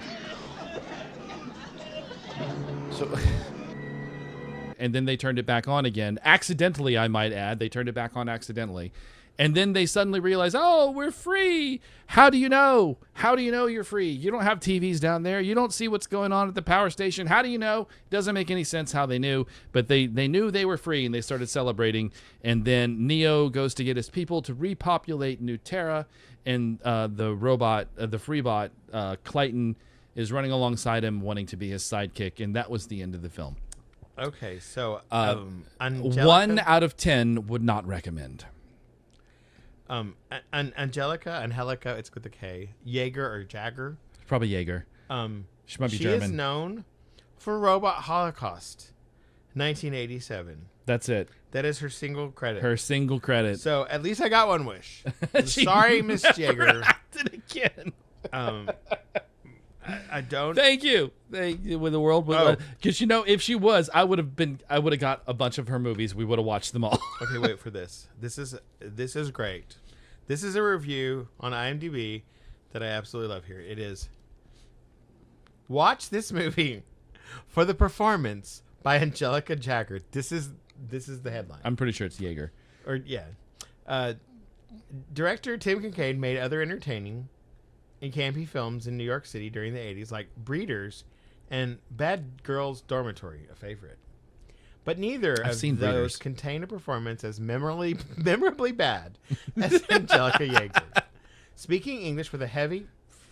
So... And then they turned it back on again. Accidentally, I might add. They turned it back on accidentally. And then they suddenly realize, oh, we're free. How do you know? How do you know you're free? You don't have TVs down there. You don't see what's going on at the power station. How do you know? It doesn't make any sense how they knew. But they knew they were free, and they started celebrating. And then Neo goes to get his people to repopulate New Terra. And the robot, the Freebot, Clayton, is running alongside him, wanting to be his sidekick. And that was the end of the film. Okay, so 1 out of 10 would not recommend. Angelica, it's with the K. Jaeger or Jagger. Probably Jaeger. She might be German. She is known for Robot Holocaust, 1987. That's it. That is her single credit. Her single credit. So at least I got one wish. Sorry, Miss Jaeger. Acted again. I don't. Thank you. With the world, because if she was, I would have got a bunch of her movies. We would have watched them all. Okay, wait for this. This is great. This is a review on IMDb that I absolutely love. Here it is. Watch this movie for the performance by Angelica Jagger. This is the headline. I'm pretty sure it's Jaeger. Director Tim Kincaid made other entertaining and campy films in New York City during the 80s, like Breeders and Bad Girls Dormitory, a favorite. But neither of those Breeders. contain a performance as memorably bad as Angelica Jaeger. Speaking English with a heavy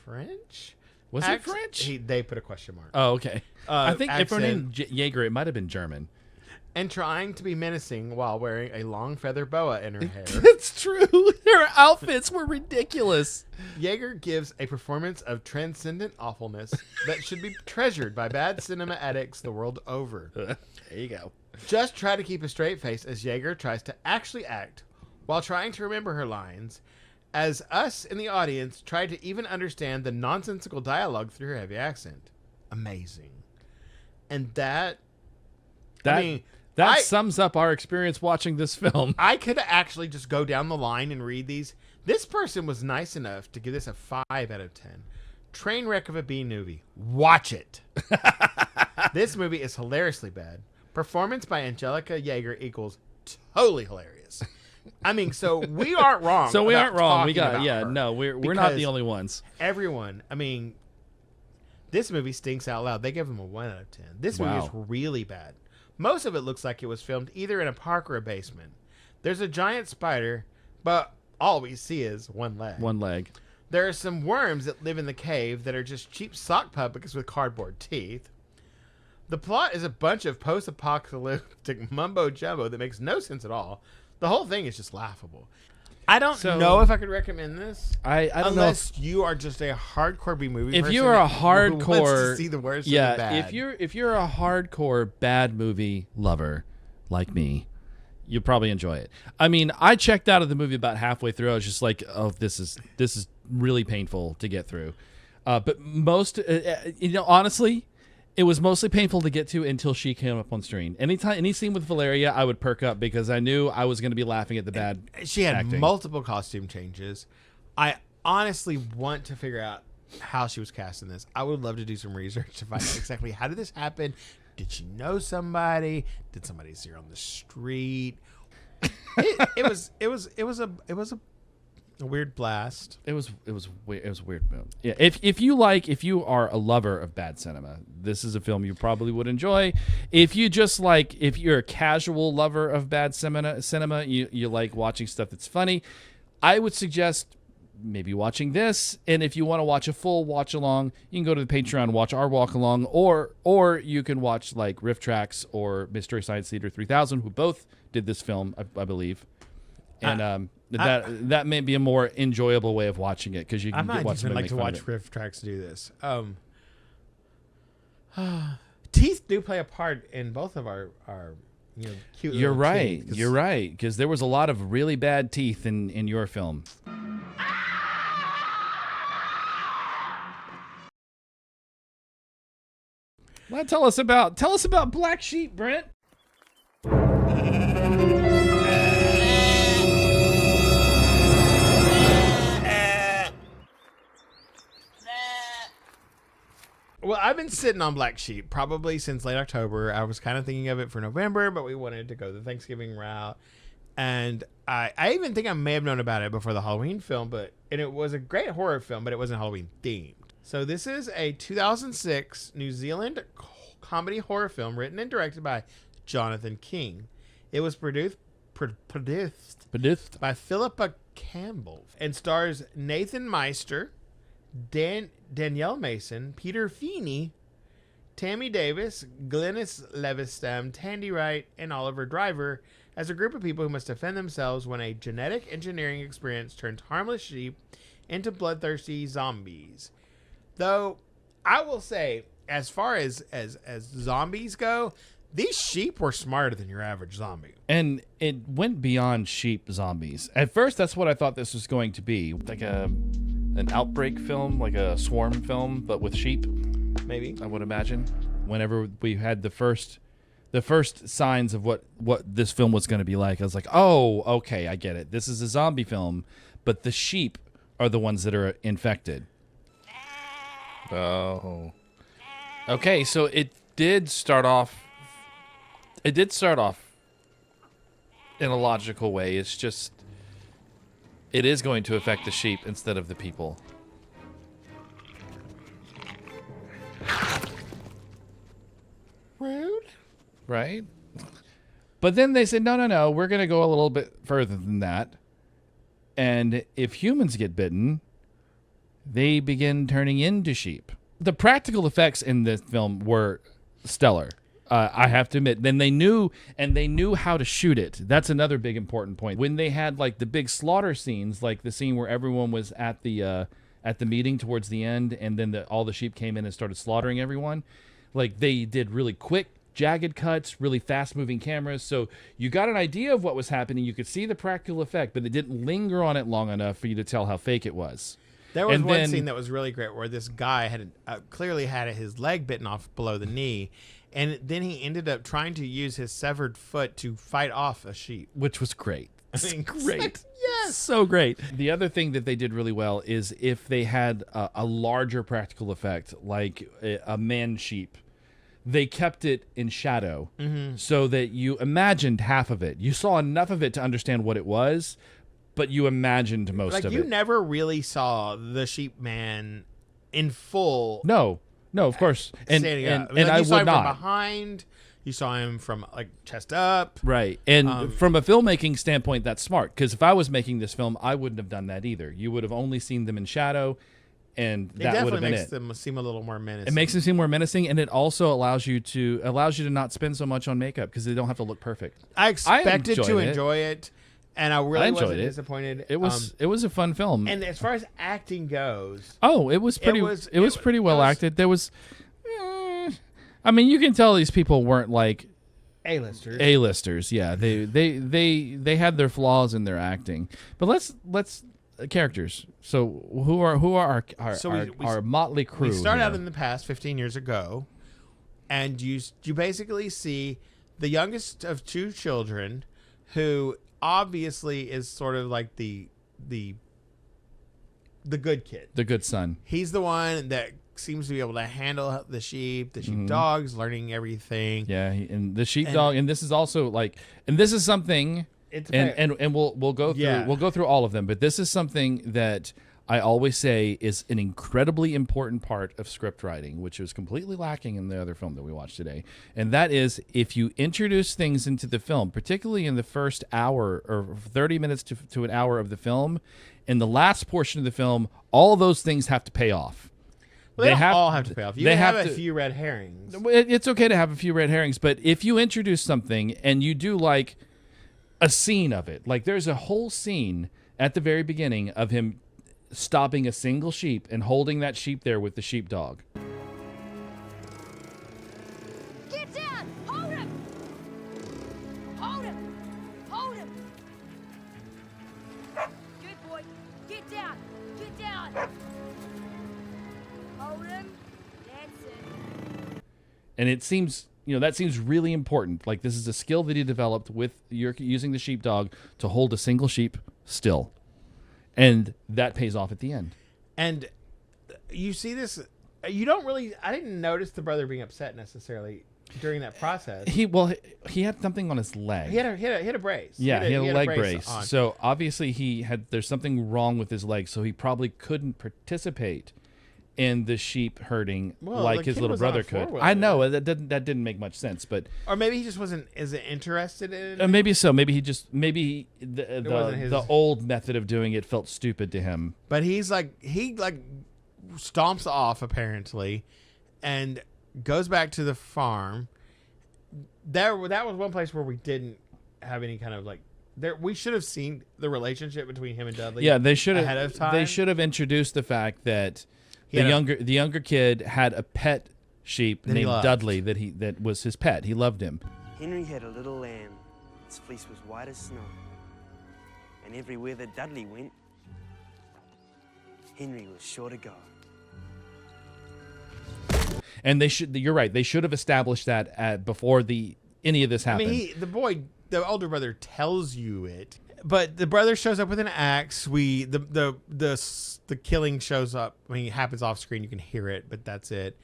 French? Was it French? They put a question mark. Oh, okay. I think if her accent. name Jaeger, it might have been German. And trying to be menacing while wearing a long feather boa in her hair. That's true. Her outfits were ridiculous. Jaeger gives a performance of transcendent awfulness that should be treasured by bad cinema addicts the world over. There you go. Just try to keep a straight face as Jaeger tries to actually act while trying to remember her lines, as us in the audience try to even understand the nonsensical dialogue through her heavy accent. Amazing. And that sums up our experience watching this film. I could actually just go down the line and read these. This person was nice enough to give this a 5 out of 10. Train wreck of a B movie. Watch it. This movie is hilariously bad. Performance by Angelica Jaeger equals totally hilarious. I mean, so we aren't wrong. So we aren't wrong. We about got her no. We're not the because only ones. Everyone. I mean, this movie stinks out loud. They give him a 1 out of 10. This movie is really bad. Most of it looks like it was filmed either in a park or a basement. There's a giant spider, but all we see is one leg. One leg. There are some worms that live in the cave that are just cheap sock puppets with cardboard teeth. The plot is a bunch of post-apocalyptic mumbo-jumbo that makes no sense at all. The whole thing is just laughable. I don't know if I could recommend this. I don't unless know you are just a hardcore B movie. if you're a hardcore, who wants to see the worst of the bad. if you're a hardcore bad movie lover like me, you'll probably enjoy it. I mean, I checked out of the movie about halfway through. I was just like, oh, this is really painful to get through. But most, honestly, it was mostly painful to get to until she came up on screen. Any scene with Valeria, I would perk up because I knew I was going to be laughing at the bad She had acting. multiple costume changes. I honestly want to figure out how she was cast in this. I would love to do some research to find out exactly how did this happen. Did she know somebody? Did somebody see her on the street? It was a weird blast. It was weird. It was a weird film. Yeah, if you are a lover of bad cinema, this is a film you probably would enjoy. If you're a casual lover of bad cinema, you like watching stuff that's funny, I would suggest maybe watching this. And if you want to watch a full watch along, you can go to the Patreon, watch our walk along, or you can watch like Riff Tracks or Mystery Science Theater 3000, who both did this film, I believe. And that may be a more enjoyable way of watching it because you can watch even like to watch Riff Tracks do this. Teeth do play a part in both of our cute. You're little right. teeth, You're right because there was a lot of really bad teeth in your film. Well, tell us about Black Sheep, Brent. Well, I've been sitting on Black Sheep probably since late October. I was kind of thinking of it for November, but we wanted to go the Thanksgiving route. And I even think I may have known about it before the Halloween film, and it was a great horror film, but it wasn't Halloween themed. So this is a 2006 New Zealand comedy horror film written and directed by Jonathan King. It was produced by Philippa Campbell and stars Nathan Meister, Danielle Mason, Peter Feeney, Tammy Davis, Glynis Levistam, Tandy Wright, and Oliver Driver as a group of people who must defend themselves when a genetic engineering experience turns harmless sheep into bloodthirsty zombies. Though, I will say, as far as zombies go, these sheep were smarter than your average zombie. And it went beyond sheep zombies. At first, that's what I thought this was going to be. Like an outbreak film, like a swarm film, but with sheep. Maybe. I would imagine. Whenever we had the first signs of what this film was going to be like, I was like, oh, okay, I get it. This is a zombie film, but the sheep are the ones that are infected. Oh. Okay, so it did start off in a logical way. It's just it is going to affect the sheep instead of the people. Rude. Right? But then they said, no, we're going to go a little bit further than that. And if humans get bitten, they begin turning into sheep. The practical effects in this film were stellar. I have to admit. Then they knew how to shoot it. That's another big important point. When they had like the big slaughter scenes, like the scene where everyone was at the meeting towards the end, and then all the sheep came in and started slaughtering everyone, like they did really quick, jagged cuts, really fast-moving cameras. So you got an idea of what was happening. You could see the practical effect, but it didn't linger on it long enough for you to tell how fake it was. There was one scene that was really great where this guy had clearly had his leg bitten off below the knee, and then he ended up trying to use his severed foot to fight off a sheep. Which was great. I mean, great. Yes. So great. The other thing that they did really well is if they had a larger practical effect, like a man sheep, they kept it in shadow so that you imagined half of it. You saw enough of it to understand what it was, but you imagined most of it. Like, you never really saw the sheep man in full. No, of course. And like, I you saw would him not. from behind. You saw him from like chest up. Right. And from a filmmaking standpoint, that's smart. Because if I was making this film, I wouldn't have done that either. You would have only seen them in shadow, and that would have been it. It definitely makes them seem a little more menacing. It makes them seem more menacing, and it also allows you to not spend so much on makeup because they don't have to look perfect. I expected to enjoy it, And I really enjoyed wasn't it. disappointed. It was a fun film. And as far as acting goes, it was pretty well acted. There was, I mean, you can tell these people weren't like A-listers. A-listers, yeah. They had their flaws in their acting. But let's characters. So who are our motley crew? We start out here? in the past, 15 years ago, and you basically see the youngest of two children, who obviously is sort of like the good kid, the good son. He's the one that seems to be able to handle the sheep dogs, learning everything. Yeah, and the sheepdog, and this is also like, and this is something. And we'll go through all of them, but this is something that I always say is an incredibly important part of script writing, which was completely lacking in the other film that we watched today. And that is, if you introduce things into the film, particularly in the first hour or 30 minutes to an hour of the film, in the last portion of the film, all those things have to pay off. Well, they all have to pay off. You have a few red herrings. It's okay to have a few red herrings, but if you introduce something and you do like a scene of it, like there's a whole scene at the very beginning of him stopping a single sheep and holding that sheep there with the sheepdog. Get down! Hold him! Hold him! Hold him! Good boy. Get down! Get down! Hold him. That's it. And it seems, that seems really important. Like, this is a skill that he developed with using the sheepdog to hold a single sheep still. And that pays off at the end. And you see this, I didn't notice the brother being upset necessarily during that process. He had something on his leg. He had a brace. Yeah, he had a leg brace. on. So obviously there's something wrong with his leg, so he probably couldn't participate in the sheep herding like his little brother could. I know that didn't make much sense, but or maybe he just wasn't as interested in it. Maybe so. Maybe the old method of doing it felt stupid to him. But he stomps off apparently, and goes back to the farm. That was one place where we didn't have any kind of like. We should have seen the relationship between him and Dudley. Yeah, they should have ahead of time. They should have introduced the fact that the younger kid had a pet sheep named Dudley that was his pet. He loved him. Henry had a little lamb. Its fleece was white as snow. And everywhere that Dudley went, Henry was sure to go. And you're right. They should have established that before any of this happened. I mean, the older brother tells you it, but the brother shows up with an axe. The killing shows up. I mean, it happens off screen. You can hear it, but that's it.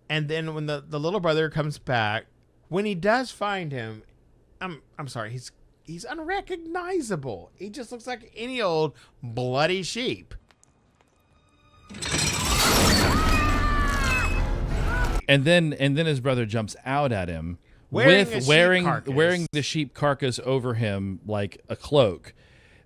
And then when the little brother comes back, when he does find him, I'm sorry, he's unrecognizable. He just looks like any old bloody sheep. And then his brother jumps out at him wearing the sheep carcass over him like a cloak,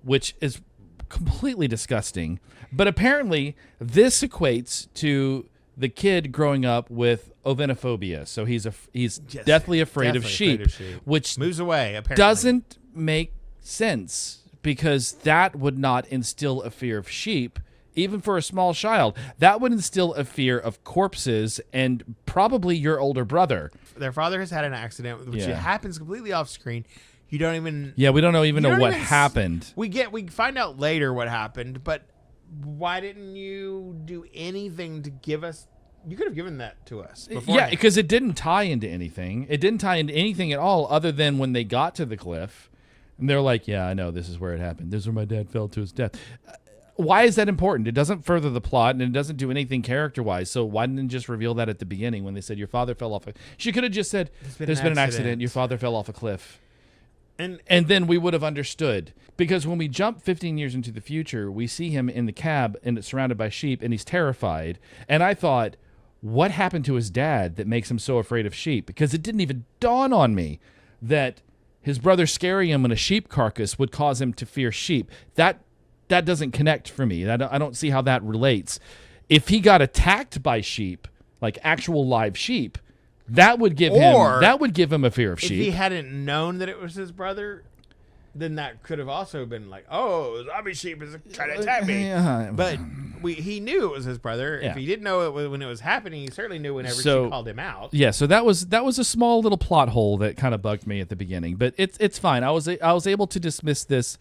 which is completely disgusting. But apparently this equates to the kid growing up with ovinophobia. So he's deathly afraid of sheep, which moves away apparently. Doesn't make sense, because that would not instill a fear of sheep. Even for a small child, that would instill a fear of corpses and probably your older brother. Their father has had an accident, which happens completely off screen. You don't even. Yeah, we don't know what happened. We find out later what happened, but why didn't you do anything to give us? You could have given that to us beforehand. Yeah, because it didn't tie into anything. It didn't tie into anything at all, other than when they got to the cliff, and they're like, "Yeah, I know this is where it happened. This is where my dad fell to his death." Why is that important? It doesn't further the plot, and it doesn't do anything character-wise. So why didn't it just reveal that at the beginning when they said your father fell off? She could have just said, "There's been an accident. Your father fell off a cliff," and then we would have understood. Because when we jump 15 years into the future, we see him in the cab and it's surrounded by sheep, and he's terrified. And I thought, what happened to his dad that makes him so afraid of sheep? Because it didn't even dawn on me that his brother scaring him in a sheep carcass would cause him to fear sheep. That doesn't connect for me. I don't see how that relates. If he got attacked by sheep, like actual live sheep, that would give him a fear of sheep. If he hadn't known that it was his brother, then that could have also been like, oh, zombie sheep is trying to attack me. Yeah. But he knew it was his brother. Yeah. If he didn't know it when it was happening, he certainly knew whenever she called him out. Yeah, so that was a small little plot hole that kind of bugged me at the beginning, but it's fine. I was able to dismiss this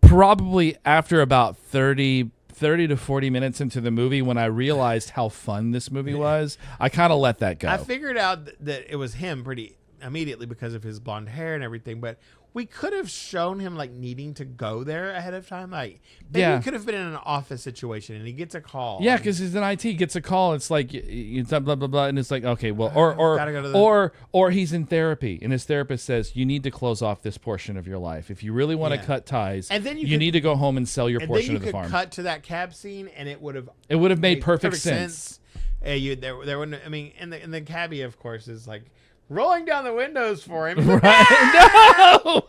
probably after about 30 to 40 minutes into the movie when I realized how fun this movie was. I kind of let that go. I figured out that it was him pretty immediately because of his blonde hair and everything, but we could have shown him like needing to go there ahead of time. Like maybe Yeah. he could have been in an office situation and he gets a call. Yeah, because he's in IT, gets a call. It's like it's blah blah blah, and it's like okay, well, Gotta go to the- or he's in therapy, and his therapist says you need to close off this portion of your life if you really want to cut ties. And then you you could- need to go home and sell your and portion then of the you could farm. cut to that cab scene and it would have made perfect sense. There wouldn't. I mean, and the cabbie, of course, is like rolling down the windows for him. No.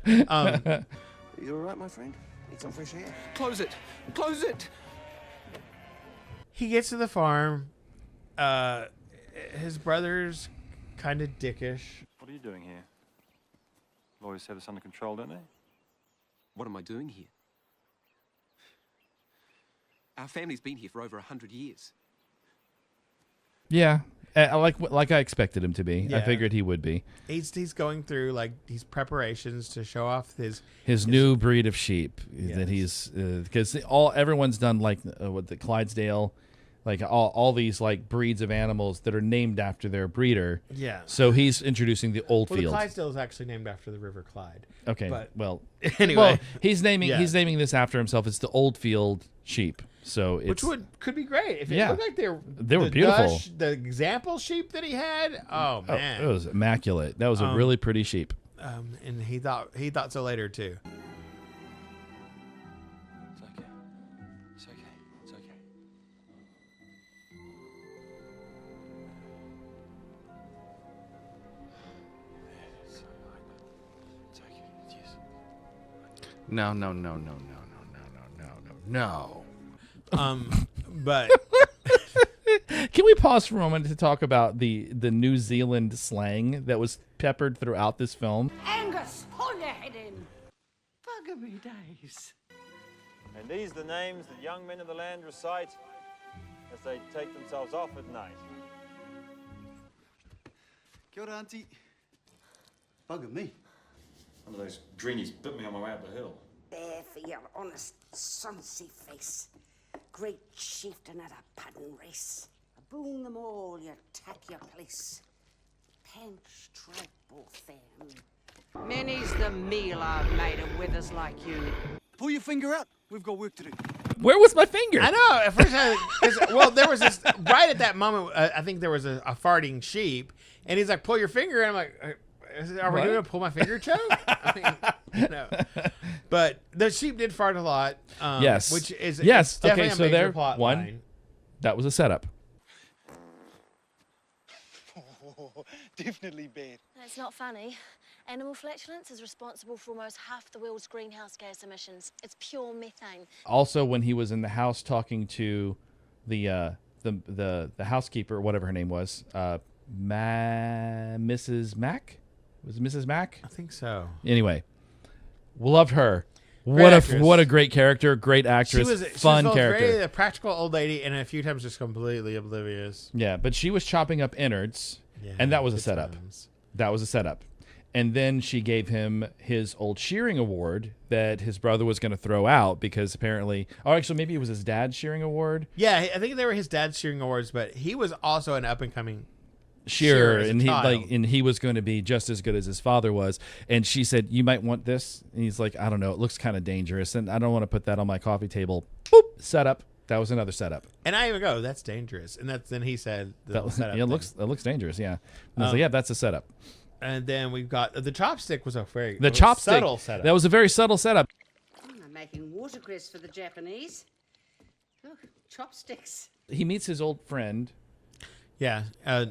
You all right, my friend? Need some fresh air? Close it! Close it! He gets to the farm. His brother's kind of dickish. What are you doing here? Lawyers have us under control, don't they? What am I doing here? Our family's been here for over 100 years. Yeah, like I expected him to be. I Yeah. figured he would be. He's going through like these preparations to show off His new breed of sheep that he's because everyone's done like what the Clydesdale, like all these like breeds of animals that are named after their breeder. Yeah. So he's introducing the Well, Oldfield. the Clydesdale is actually named after the River Clyde. Okay. But Well, anyway, well, he's naming Yeah. this after himself. It's the Oldfield sheep. So it's which could be great if it Yeah. looked like they were They were beautiful. The example sheep that he had. Oh man, it was immaculate. That was a really pretty sheep. And he thought so later too. It's okay. It's okay. It's okay. It's okay. Yes. No. But Can we pause for a moment to talk about the New Zealand slang that was peppered throughout this film? Angus, hold your head in. Bugger me days. And these are the names that young men of the land recite as they take themselves off at night. Kia ora, auntie. Bugger me. One of those greenies bit me on my way up the hill. There for your honest, sonsy face. Great chieftain at a puddin' race. Aboon them all, you tack your place. Pinch, tripe, or fam. Many's the meal I've made of withers like you. Pull your finger out. We've got work to do. Where was my finger? I know. At first, well, there was this right at that moment. I think there was a farting sheep, and he's like, "Pull your finger," and I'm like, "Are we What? going to pull my finger, Joe?" I mean, no. But the sheep did fart a lot. Yes. which is yes. it's definitely Okay. a So major there plot one. line. That was a setup. Definitely bad. It's not funny. Animal flatulence is responsible for almost half the world's greenhouse gas emissions. It's pure methane. Also, when he was in the house talking to the housekeeper, whatever her name was, Mrs. Mack. Was it Mrs. Mack? I think so. Anyway, loved her. Great actress. What a great character, great actress, fun both character. Very a practical old lady, and a few times just completely oblivious. Yeah, but she was chopping up innards, Yeah, and that was a good setup. times. That was a setup. And then she gave him his old shearing award that his brother was going to throw out because apparently, or actually maybe it was his dad's shearing award. Yeah, I think they were his dad's shearing awards, but he was also an up and coming Shearer, as a and child. he was going to be just as good as his father was. And she said, "You might want this." And he's like, "I don't know. It looks kind of dangerous, and I don't want to put that on my coffee table." Boop, setup. That was another setup. And I even go, "That's dangerous." And then he said, That was, setup yeah, it thing. looks dangerous. Yeah. And I was like, "Yeah, that's a setup." And then we've got the chopstick was a very The chopstick. subtle setup. That was a very subtle setup. I'm making watercress for the Japanese. Look, chopsticks. He meets his old friend. Yeah, a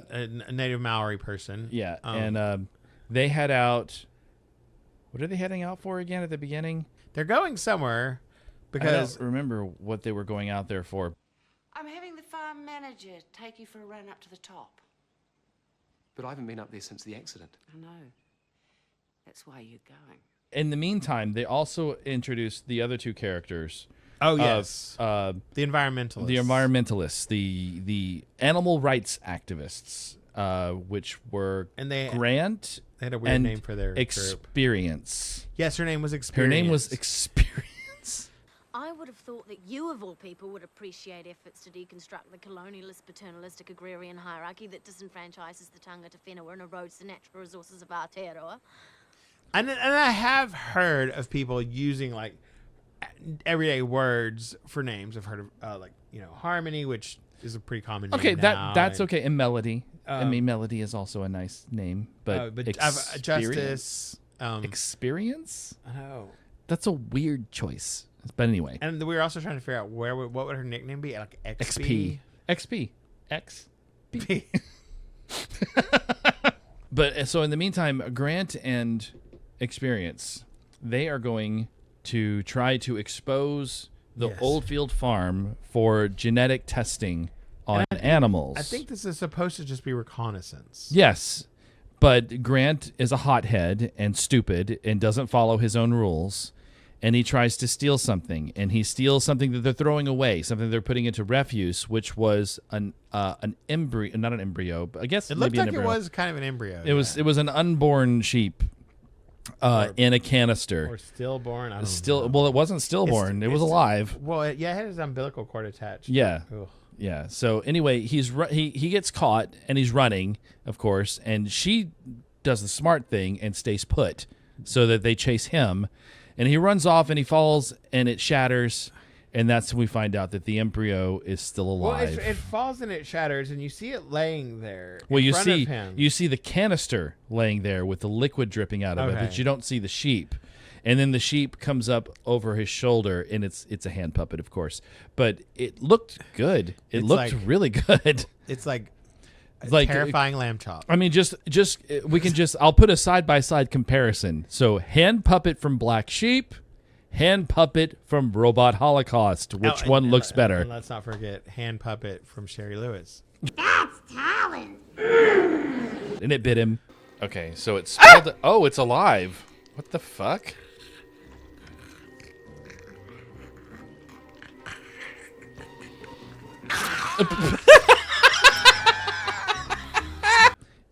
native Maori person. Yeah, and they head out. What are they heading out for again at the beginning? They're going somewhere because I don't remember what they were going out there for. I'm having the farm manager take you for a run up to the top. But I haven't been up there since the accident. I know. That's why you're going. in the meantime, they also introduced the other two characters. Oh yes, the environmentalists. The environmentalists, the animal rights activists, which were Grant. They had a weird name for their Experience. Group. Yes, her name was Experience. Her name was Experience. I would have thought that you, of all people, would appreciate efforts to deconstruct the colonialist, paternalistic, agrarian hierarchy that disenfranchises the tangata whenua and erodes the natural resources of Aotearoa. And I have heard of people using like everyday words for names. I've heard of harmony, which is a pretty common name. Okay, now, that's okay. And melody. I mean, melody is also a nice name, but Justice, Experience. Oh, that's a weird choice. But anyway, and we were also trying to figure out what would her nickname be? Like XP. But so in the meantime, Grant and Experience, they are going to try to expose the Oldfield farm for genetic testing on animals. I think this is supposed to just be reconnaissance. Yes, but Grant is a hothead and stupid and doesn't follow his own rules. And he tries to steal something, and he steals something that they're throwing away, something they're putting into refuse, which was an embryo, not an embryo, but I guess it maybe looked like an embryo. it was kind of an embryo. It was an unborn sheep in a canister. Or stillborn. I don't know. Well, it wasn't stillborn. It was alive. Well, it had his umbilical cord attached. Yeah. Ugh. Yeah. So anyway, he gets caught, and he's running, of course, and she does the smart thing and stays put so that they chase him. And he runs off and he falls and it shatters. And that's when we find out that the embryo is still alive. Well, it falls and it shatters, and you see it laying there. Well, in front of him. you see the canister laying there with the liquid dripping out of it, but you don't see the sheep. And then the sheep comes up over his shoulder, and it's a hand puppet, of course. But it looked good. It looked really good. It's like terrifying lamb chop. I mean, I'll put a side-by-side comparison. So hand puppet from Black Sheep, hand puppet from Robot Holocaust. Which one looks better? And let's not forget hand puppet from Sherry Lewis. That's talent. And it bit him. Okay, so it spelled oh, it's alive. What the fuck?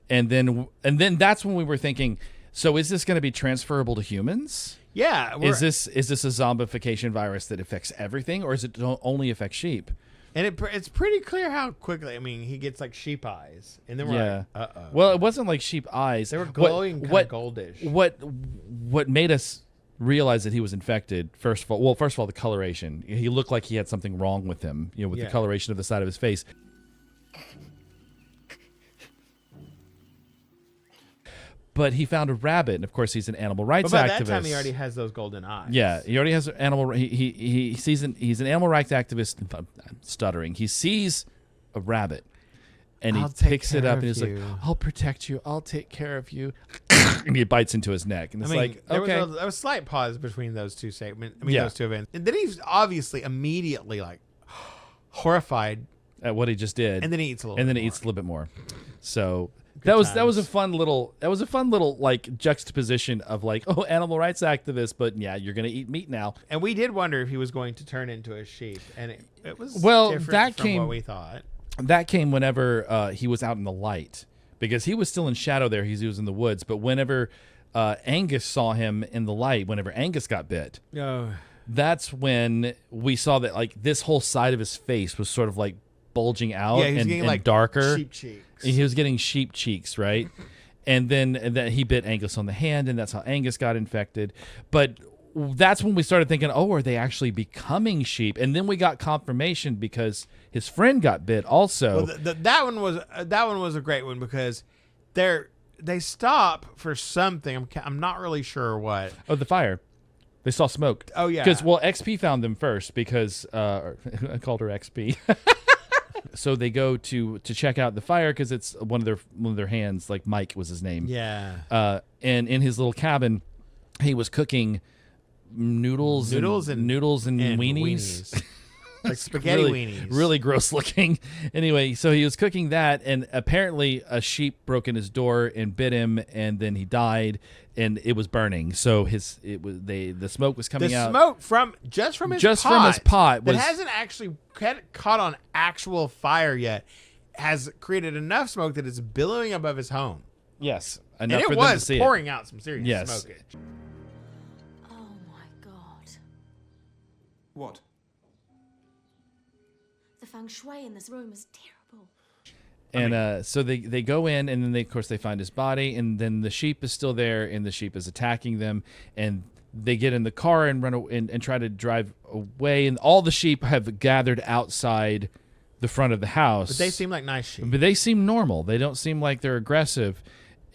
And then that's when we were thinking, so is this going to be transferable to humans? Yeah. Is this a zombification virus that affects everything, or is it only affect sheep? And it's pretty clear how quickly. I mean, he gets like sheep eyes, and then we're like, uh-oh. Well, it wasn't like sheep eyes. They were glowing, kind of goldish. What made us realize that he was infected? First of all, the coloration. He looked like he had something wrong with him. With the coloration of the side of his face. But he found a rabbit, and of course he's an animal rights activist. But by that time, he already has those golden eyes. Yeah, he already has an animal. He's an animal rights activist. I'm stuttering. He sees a rabbit, and he picks it up, and he's like, "I'll protect you. I'll take care of you." And he bites into his neck, and it's like, okay. There was a slight pause between those two segments. Those two events, and then he's obviously immediately like horrified at what he just did, and then he eats a little. Eats a little bit more. So. That was a fun little like juxtaposition of like, oh, animal rights activist, but yeah, you're gonna eat meat now. And we did wonder if he was going to turn into a sheep, and it was different from what we thought. That came whenever he was out in the light, because he was still in shadow there. He was in the woods, but whenever Angus saw him in the light, whenever Angus got bit, that's when we saw that like this whole side of his face was sort of like bulging out and like darker. Sheep cheeks. He was getting sheep cheeks, right? and then he bit Angus on the hand, and that's how Angus got infected. But that's when we started thinking, oh, are they actually becoming sheep? And then we got confirmation because his friend got bit also. Well, that one was a great one because they stop for something. I'm not really sure what. Oh, the fire. They saw smoke. Oh yeah. Because XP found them first because I called her XP. So they go to check out the fire because it's one of their hands, like Mike was his name. Yeah. And in his little cabin, he was cooking noodles and weenies. Like spaghetti really, weenies. really gross looking. Anyway, so he was cooking that, and apparently a sheep broke in his door and bit him, and then he died, and it was burning. So the smoke was coming out. The smoke from his pot that hasn't actually caught on actual fire yet has created enough smoke that it's billowing above his home. Yes, and enough it for them to was see pouring it. out some serious Yes. smoke. Oh my god. What? The feng shui in this room is terrible. And so they go in, and then of course they find his body, and then the sheep is still there, and the sheep is attacking them, and they get in the car and run and try to drive away, and all the sheep have gathered outside the front of the house. But they seem like nice sheep. But they seem normal. They don't seem like they're aggressive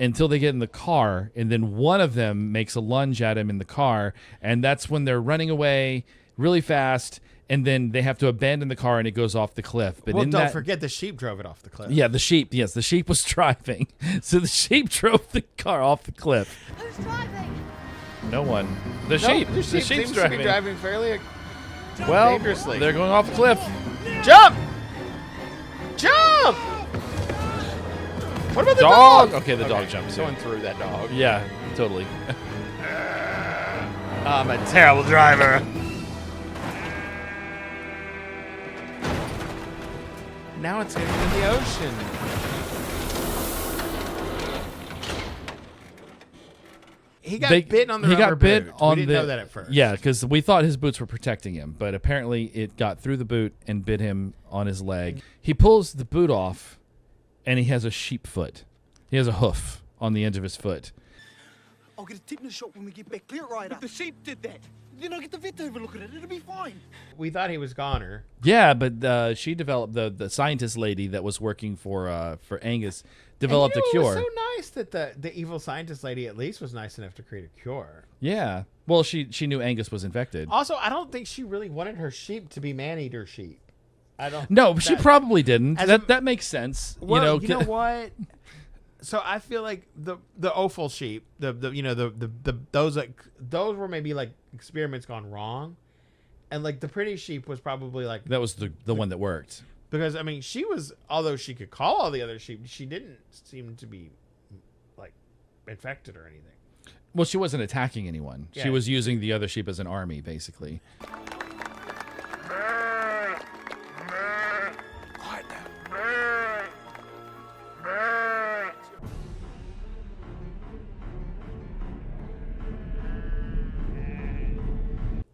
until they get in the car, and then one of them makes a lunge at him in the car, and that's when they're running away really fast, and then they have to abandon the car, and it goes off the cliff. But Well, don't forget the sheep drove it off the cliff. Yeah, the sheep. Yes, the sheep was driving. So the sheep drove the car off the cliff. Who's driving? No one. The Nope, sheep. The The sheep sheep's seems driving. to be driving fairly Well, dangerously. they're going off the cliff. Jump! Jump! What about the dog? Okay, the dog jumps. Going through that dog. Yeah, totally. I'm a terrible driver. Now it's heading to the ocean. He got bitten on the rubber boot. We didn't know that at first. Yeah, because we thought his boots were protecting him, but apparently it got through the boot and bit him on his leg. He pulls the boot off, and he has a sheep foot. He has a hoof on the edge of his foot. I'll get a tip in the shop when we get back, clear it right up. The sheep did that. Then I'll get the vet to have a look at it. It'll be fine. We thought he was goner. Yeah, but she developed the scientist lady that was working for Angus developed and a you know, cure. It was so nice that the evil scientist lady at least was nice enough to create a cure. Yeah. Well, she knew Angus was infected. Also, I don't think she really wanted her sheep to be man-eater sheep. I don't. No, she probably didn't. As That makes sense. Well, you know what? So I feel like the offal sheep, those were maybe like experiments gone wrong, and like the pretty sheep was probably like that was the one that worked. Because I mean, she was, although she could call all the other sheep, she didn't seem to be like infected or anything. Well, she wasn't attacking anyone. Yeah. She was using the other sheep as an army, basically.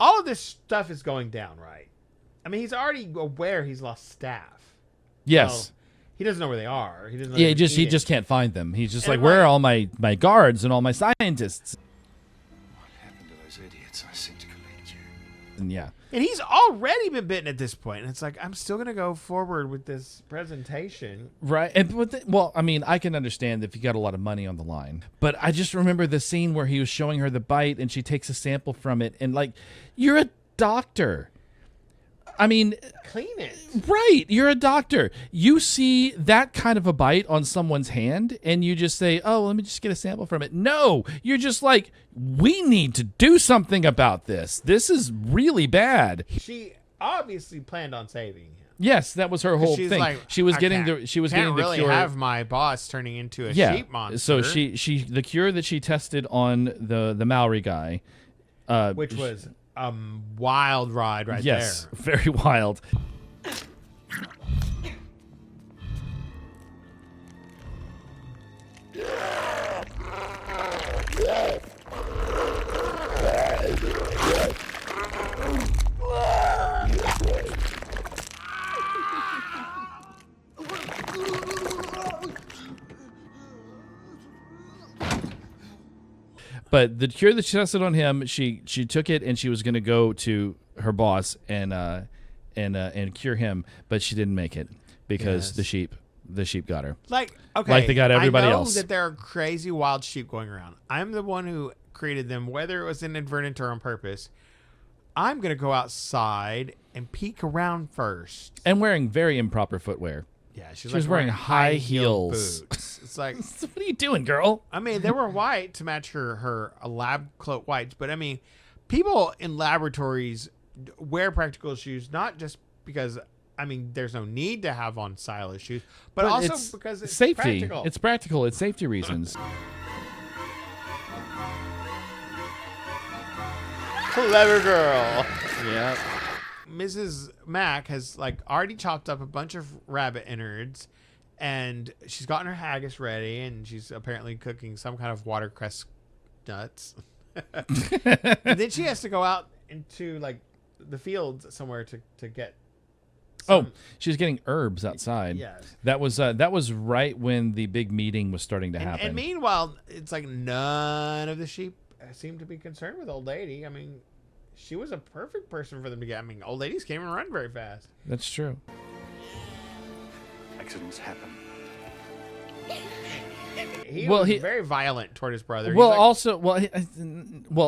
All of this stuff is going down, right? I mean, he's already aware he's lost staff. Yes. Well, he doesn't know where they are. He doesn't know Yeah, they're he eating. just can't find them. He's just And like, where are all my guards and all my scientists? Those idiots, I seem to collect you. And yeah. And he's already been bitten at this point. And it's like, I'm still going to go forward with this presentation. Right. Well, I mean, I can understand if you got a lot of money on the line. But I just remember the scene where he was showing her the bite and she takes a sample from it. And like, you're a doctor. I mean, clean it. Right. You're a doctor. You see that kind of a bite on someone's hand and you just say, oh, let me just get a sample from it. No, you're just like, we need to do something about this. This is really bad. She obviously planned on saving him. Yes, that was her whole She's thing. like, She was I getting can't- the cure. can't really have my boss turning into a sheep monster. So she the cure that she tested on the Maori guy, which was a wild ride right there. yes, very wild. But the cure that she tested on him, she took it and she was going to go to her boss and cure him, but she didn't make it because the sheep got her. Like, okay, like they got everybody I know else. that there are crazy wild sheep going around. I'm the one who created them, whether it was inadvertent or on purpose. I'm gonna go outside and peek around first. And wearing very improper footwear. Yeah, she like was wearing high heels. boots. It's like, what are you doing, girl? I mean, they were white to match her lab coat whites, but I mean, people in laboratories wear practical shoes not just because I mean, there's no need to have on stylish shoes, but also it's because it's safety. practical. It's practical. It's safety reasons. Clever girl. Yep. Mrs. Mack has like already chopped up a bunch of rabbit innards, and she's gotten her haggis ready, and she's apparently cooking some kind of watercress nuts. And then she has to go out into like the fields somewhere to get. Oh, she's getting herbs outside. Yes. That was right when the big meeting was starting to happen. And meanwhile, it's like none of the sheep seem to be concerned with old lady. I mean, she was a perfect person for them to get. I mean, old ladies can't even run very fast. That's true. Accidents happen. He Well, was he- very violent toward his brother. He's Well, like, also,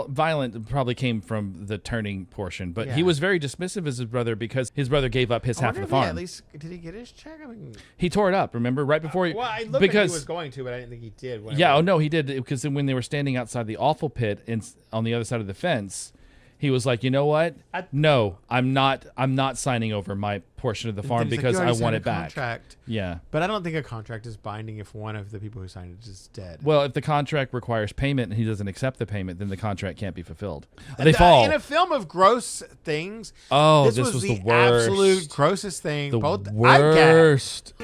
violent probably came from the turning portion, but he Yeah. was very dismissive of his brother because his brother gave up his I half wonder of the if he farm. at least did he get his check? I mean, He tore it up. Remember, right before he. well, I looked because like he was going to, but I didn't think he did. yeah, oh no, he did because when they were standing outside the awful pit on the other side of the fence, he was like, you know what? No, I'm not signing over my portion of the farm because I want it back. Contract. Yeah. But I don't think a contract is binding if one of the people who signed it is dead. Well, if the contract requires payment and he doesn't accept the payment, then the contract can't be fulfilled. They fall. In a film of gross things, Oh, this was the the worst. absolute grossest thing. The both worst.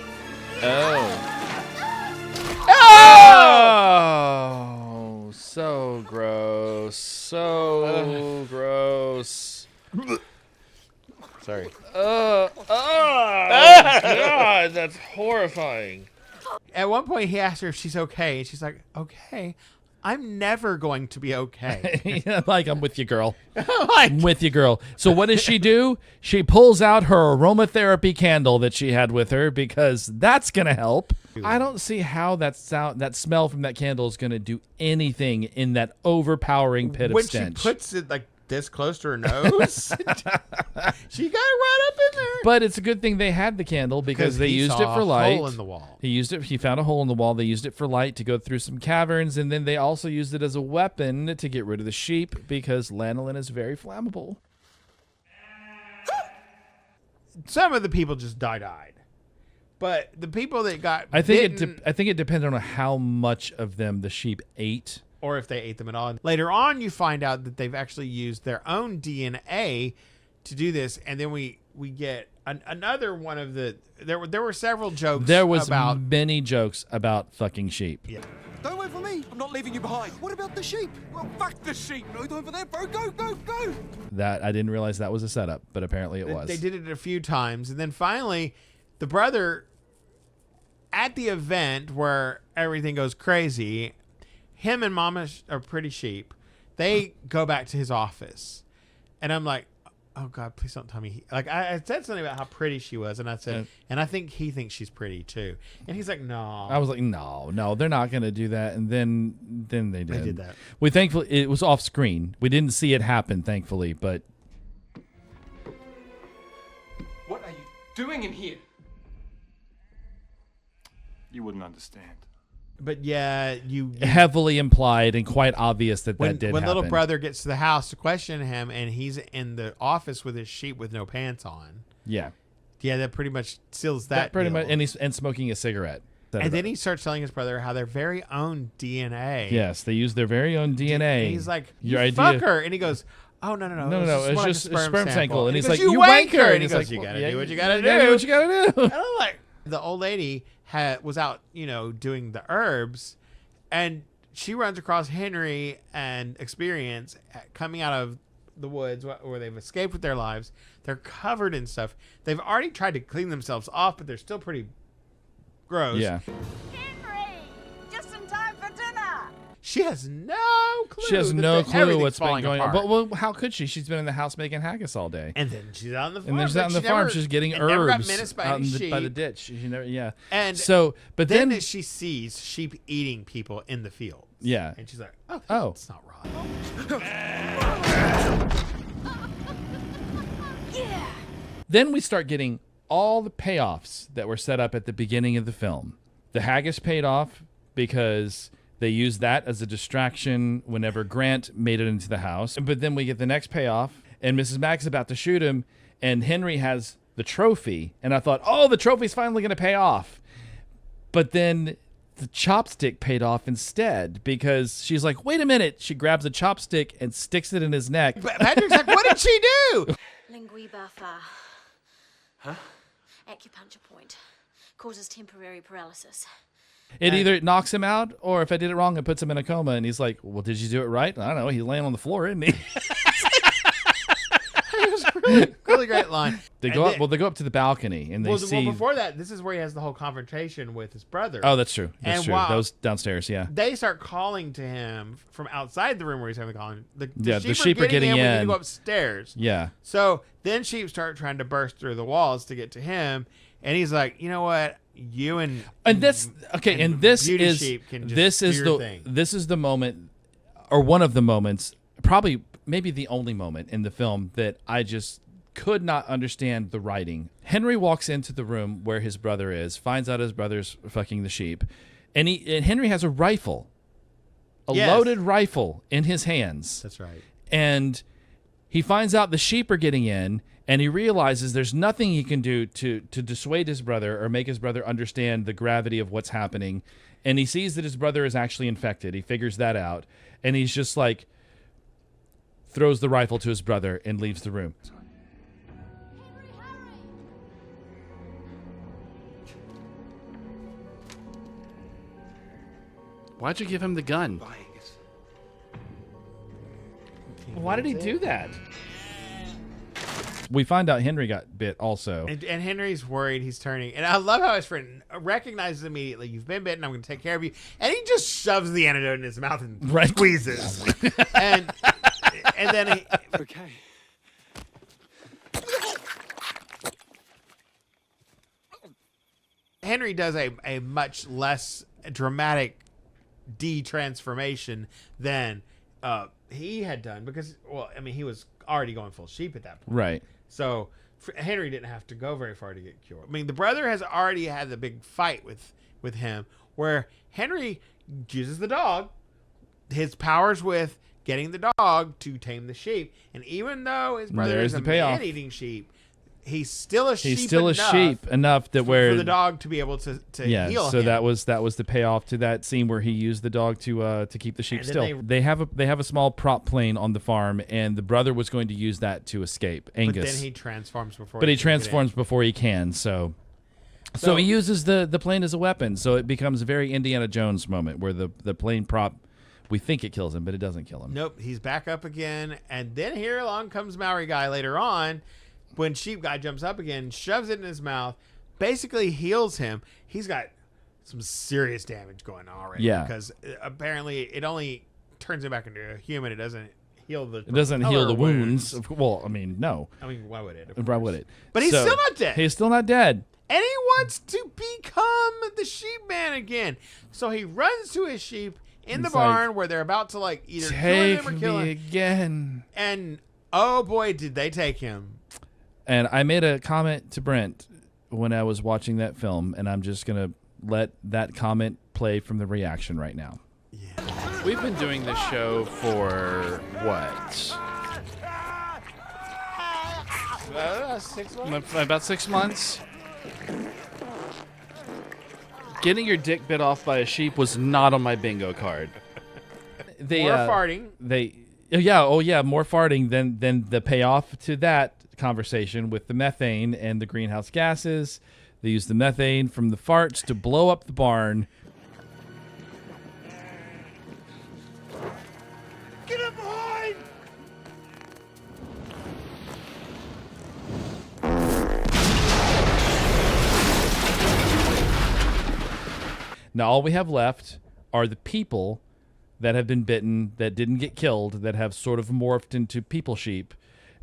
Oh, so gross. So gross. Sorry. Oh, God, that's horrifying. At one point, he asked her if she's okay, and she's like, "Okay, I'm never going to be okay." Like, I'm with you, girl. I'm with you, girl. So what does she do? She pulls out her aromatherapy candle that she had with her because that's going to help. I don't see how that smell from that candle is going to do anything in that overpowering pit of When stench. she puts it like this close to her nose, she got it right up in there. But it's a good thing they had the candle because they he used saw it for a light. hole in the wall. He found a hole in the wall. They used it for light to go through some caverns, and then they also used it as a weapon to get rid of the sheep because lanolin is very flammable. Some of the people just died. But the people that got I think bitten, it depended on how much of them the sheep ate. or if they ate them at all. Later on, you find out that they've actually used their own DNA to do this, and then we get another one of the. There were several jokes. There was about many jokes about fucking sheep. Yeah. Don't wait for me. I'm not leaving you behind. What about the sheep? Well, fuck the sheep. No time for that, bro. Go, go, go. That I didn't realize that was a setup, but apparently it was. They did it a few times, and then finally, the brother, at the event where everything goes crazy, him and Mama are pretty sheep. They go back to his office, and I'm like, "Oh God, please don't tell me." I said something about how pretty she was, and I said, "And I think he thinks she's pretty too." And he's like, "No." I was like, no, they're not going to do that. And then they did. They did that. We thankfully it was off screen. We didn't see it happen, thankfully. But What are you doing in here? You wouldn't understand. But yeah, you heavily implied and quite obvious that when did when happen. little brother gets to the house to question him, and he's in the office with his sheep with no pants on. Yeah. Yeah, that pretty much seals that. pretty deal. much, and smoking a cigarette. And then he starts telling his brother how their very own DNA. Yes, they use their very own DNA. And he's like, Your "You idea. fucker," and he goes, "Oh no, It's just a sperm sample. And he's goes, like, "You wanker!" And he goes, like, "You well, gotta yeah, do what you gotta you do. gotta do what you gotta do." And I'm like, the old lady was out, doing the herbs, and she runs across Henry and Experience coming out of the woods where they've escaped with their lives. They're covered in stuff. They've already tried to clean themselves off, but they're still pretty gross. Yeah. Just in time for dinner. She has no clue. She has no clue everything's what's been falling going on. apart. But well, how could she? She's been in the house making haggis all day. And then she's out on the farm. And then she's out on the farm. She's getting herbs. Never got menaced by out any in sheep. by the ditch. She never, yeah. And so, but then she sees sheep eating people in the field. Yeah. And she's like, oh, that's not Yeah. Then we start getting all the payoffs that were set up at the beginning of the film. The haggis paid off because they used that as a distraction whenever Grant made it into the house. But then we get the next payoff, and Mrs. Mack's about to shoot him, and Henry has the trophy, and I thought, oh, the trophy's finally going to pay off. But then the chopstick paid off instead, because she's like, wait a minute. She grabs a chopstick and sticks it in his neck. Patrick's like, what did she do? Linguiba fa. Huh? Acupuncture point. Causes temporary paralysis. It either knocks him out, or if I did it wrong, it puts him in a coma. And he's like, well, did you do it right? I don't know. He's laying on the floor, isn't he? It was a really great line. They go up. Well, they go up to the balcony, and they see. Well, before that, this is where he has the whole confrontation with his brother. Oh, that's true. That's and true. while Those downstairs, yeah. They start calling to him from outside the room where he's having the calling. The sheep are getting in. We need to go upstairs. Yeah. So then sheep start trying to burst through the walls to get to him, and he's like, you know what? You and this okay, and this Beauty is Sheep can just this do is your the thing. this is the moment, or one of the moments, probably maybe the only moment in the film that I just could not understand the writing. Henry walks into the room where his brother is, finds out his brother's fucking the sheep, and Henry has a rifle, a loaded rifle in his hands. That's right. And he finds out the sheep are getting in, and he realizes there's nothing he can do to dissuade his brother or make his brother understand the gravity of what's happening. And he sees that his brother is actually infected. He figures that out, and he's just like, throws the rifle to his brother and leaves the room. Why'd you give him the gun? Why did he do that? We find out Henry got bit also. And Henry's worried he's turning. And I love how his friend recognizes immediately, you've been bitten, I'm going to take care of you. And he just shoves the antidote in his mouth and squeezes. and then he... Okay. Henry does a much less dramatic de-transformation than he had done because, well, I mean, he was already going full sheep at that point. Right. So Henry didn't have to go very far to get cured. I mean, the brother has already had the big fight with him where Henry uses the dog, his powers with getting the dog to tame the sheep. And even though his brother is a man-eating sheep, he's still a sheep. He's still a sheep enough that for the dog to be able to heal so him. that was the payoff to that scene where he used the dog to keep the sheep And still. then They have a small prop plane on the farm, and the brother was going to use that to escape. Angus. But then he transforms before. But he transforms before he can. So he uses the plane as a weapon. So it becomes a very Indiana Jones moment where the plane prop, we think it kills him, but it doesn't kill him. Nope, he's back up again, and then here along comes Maori guy later on. When Sheep Guy jumps up again, shoves it in his mouth, basically heals him. He's got some serious damage going on already. Yeah. Because apparently it only turns him back into a human. It doesn't heal the It doesn't heal the wounds. Well, I mean, no. I mean, why would it? Why would it? But he's still not dead. He's still not dead. And he wants to become the sheep man again. So he runs to his sheep in the It's barn like, where they're about to like either kill Take him or kill me him. again. And oh boy, did they take him. And I made a comment to Brent when I was watching that film, and I'm just going to let that comment play from the reaction right now. Yeah. We've been doing this show for, what? 6 months? About 6 months. Getting your dick bit off by a sheep was not on my bingo card. More farting. More farting than the payoff to that conversation with the methane and the greenhouse gases. They use the methane from the farts to blow up the barn. Get up behind! Now all we have left are the people that have been bitten, that didn't get killed, that have sort of morphed into people sheep.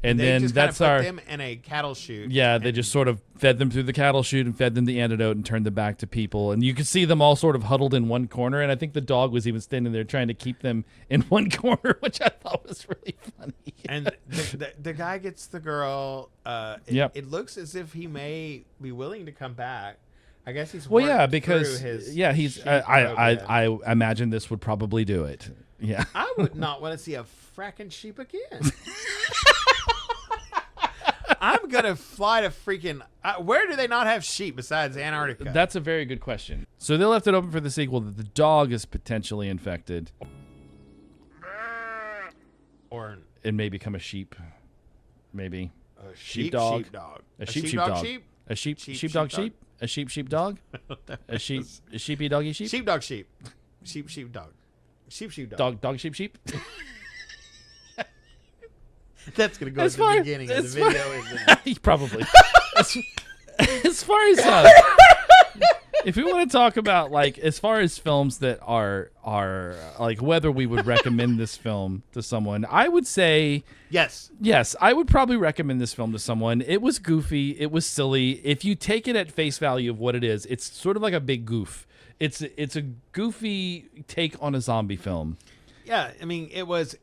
And they then just that's kind of our put them in a cattle chute. Yeah, they just sort of fed them through the cattle chute and fed them the antidote and turned them back to people. And you could see them all sort of huddled in one corner. And I think the dog was even standing there trying to keep them in one corner, which I thought was really funny. And the guy gets the girl. Yep. It looks as if he may be willing to come back. I guess he's Well, yeah, worked because through his he's. sheep I program. imagine this would probably do it. Yeah. I would not want to see a fracking sheep again. I'm gonna fly to freaking. Where do they not have sheep besides Antarctica? That's a very good question. So they left it open for the sequel that the dog is potentially infected, or it may become a sheep, maybe a sheepdog, sheepdog, a sheepdog, sheep, a sheepdog, a sheepdog, a sheepy doggy sheep, sheepdog sheep, sheepdog, sheep dog sheep. That's gonna go at the beginning of the video, isn't it? Probably. As far as if we want to talk about as far as films that are like whether we would recommend this film to someone, I would say yes. I would probably recommend this film to someone. It was goofy, it was silly. If you take it at face value of what it is, it's sort of like a big goof. It's a goofy take on a zombie film. Yeah, I mean, it was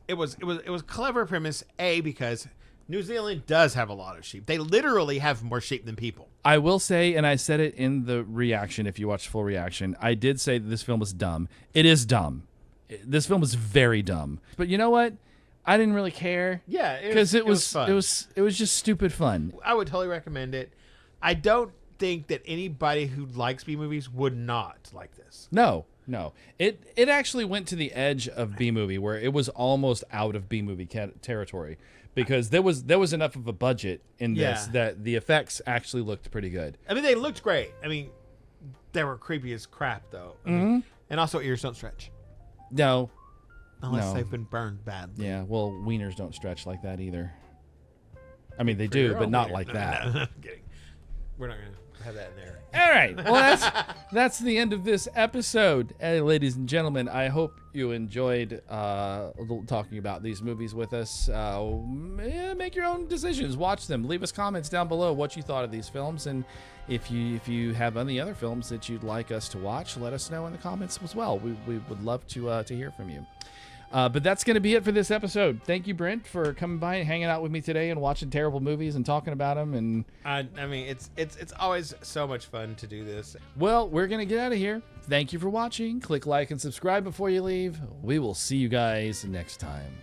clever premise. Because New Zealand does have a lot of sheep. They literally have more sheep than people. I will say, and I said it in the reaction, if you watch full reaction, I did say that this film was dumb. It is dumb. This film is very dumb. But you know what? I didn't really care. Yeah, because it was fun. It was just stupid fun. I would totally recommend it. I don't think that anybody who likes B movies would not like this. No. It actually went to the edge of B movie where it was almost out of B movie territory because there was enough of a budget in this that the effects actually looked pretty good. I mean, they looked great. I mean, they were creepy as crap though. I mean, and also ears don't stretch. No. Unless they've been burned badly. Yeah, well, wieners don't stretch like that either. I mean, they do, but not like that. No, I'm kidding. We're not going to have that in there. All right. Well, that's the end of this episode. Ladies and gentlemen, I hope you enjoyed talking about these movies with us. Make your own decisions. Watch them. Leave us comments down below what you thought of these films. And if you have any other films that you'd like us to watch, let us know in the comments as well. We would love to hear from you. But that's going to be it for this episode. Thank you, Brent, for coming by and hanging out with me today and watching terrible movies and talking about them. And I mean, it's always so much fun to do this. Well, we're going to get out of here. Thank you for watching. Click like and subscribe before you leave. We will see you guys next time.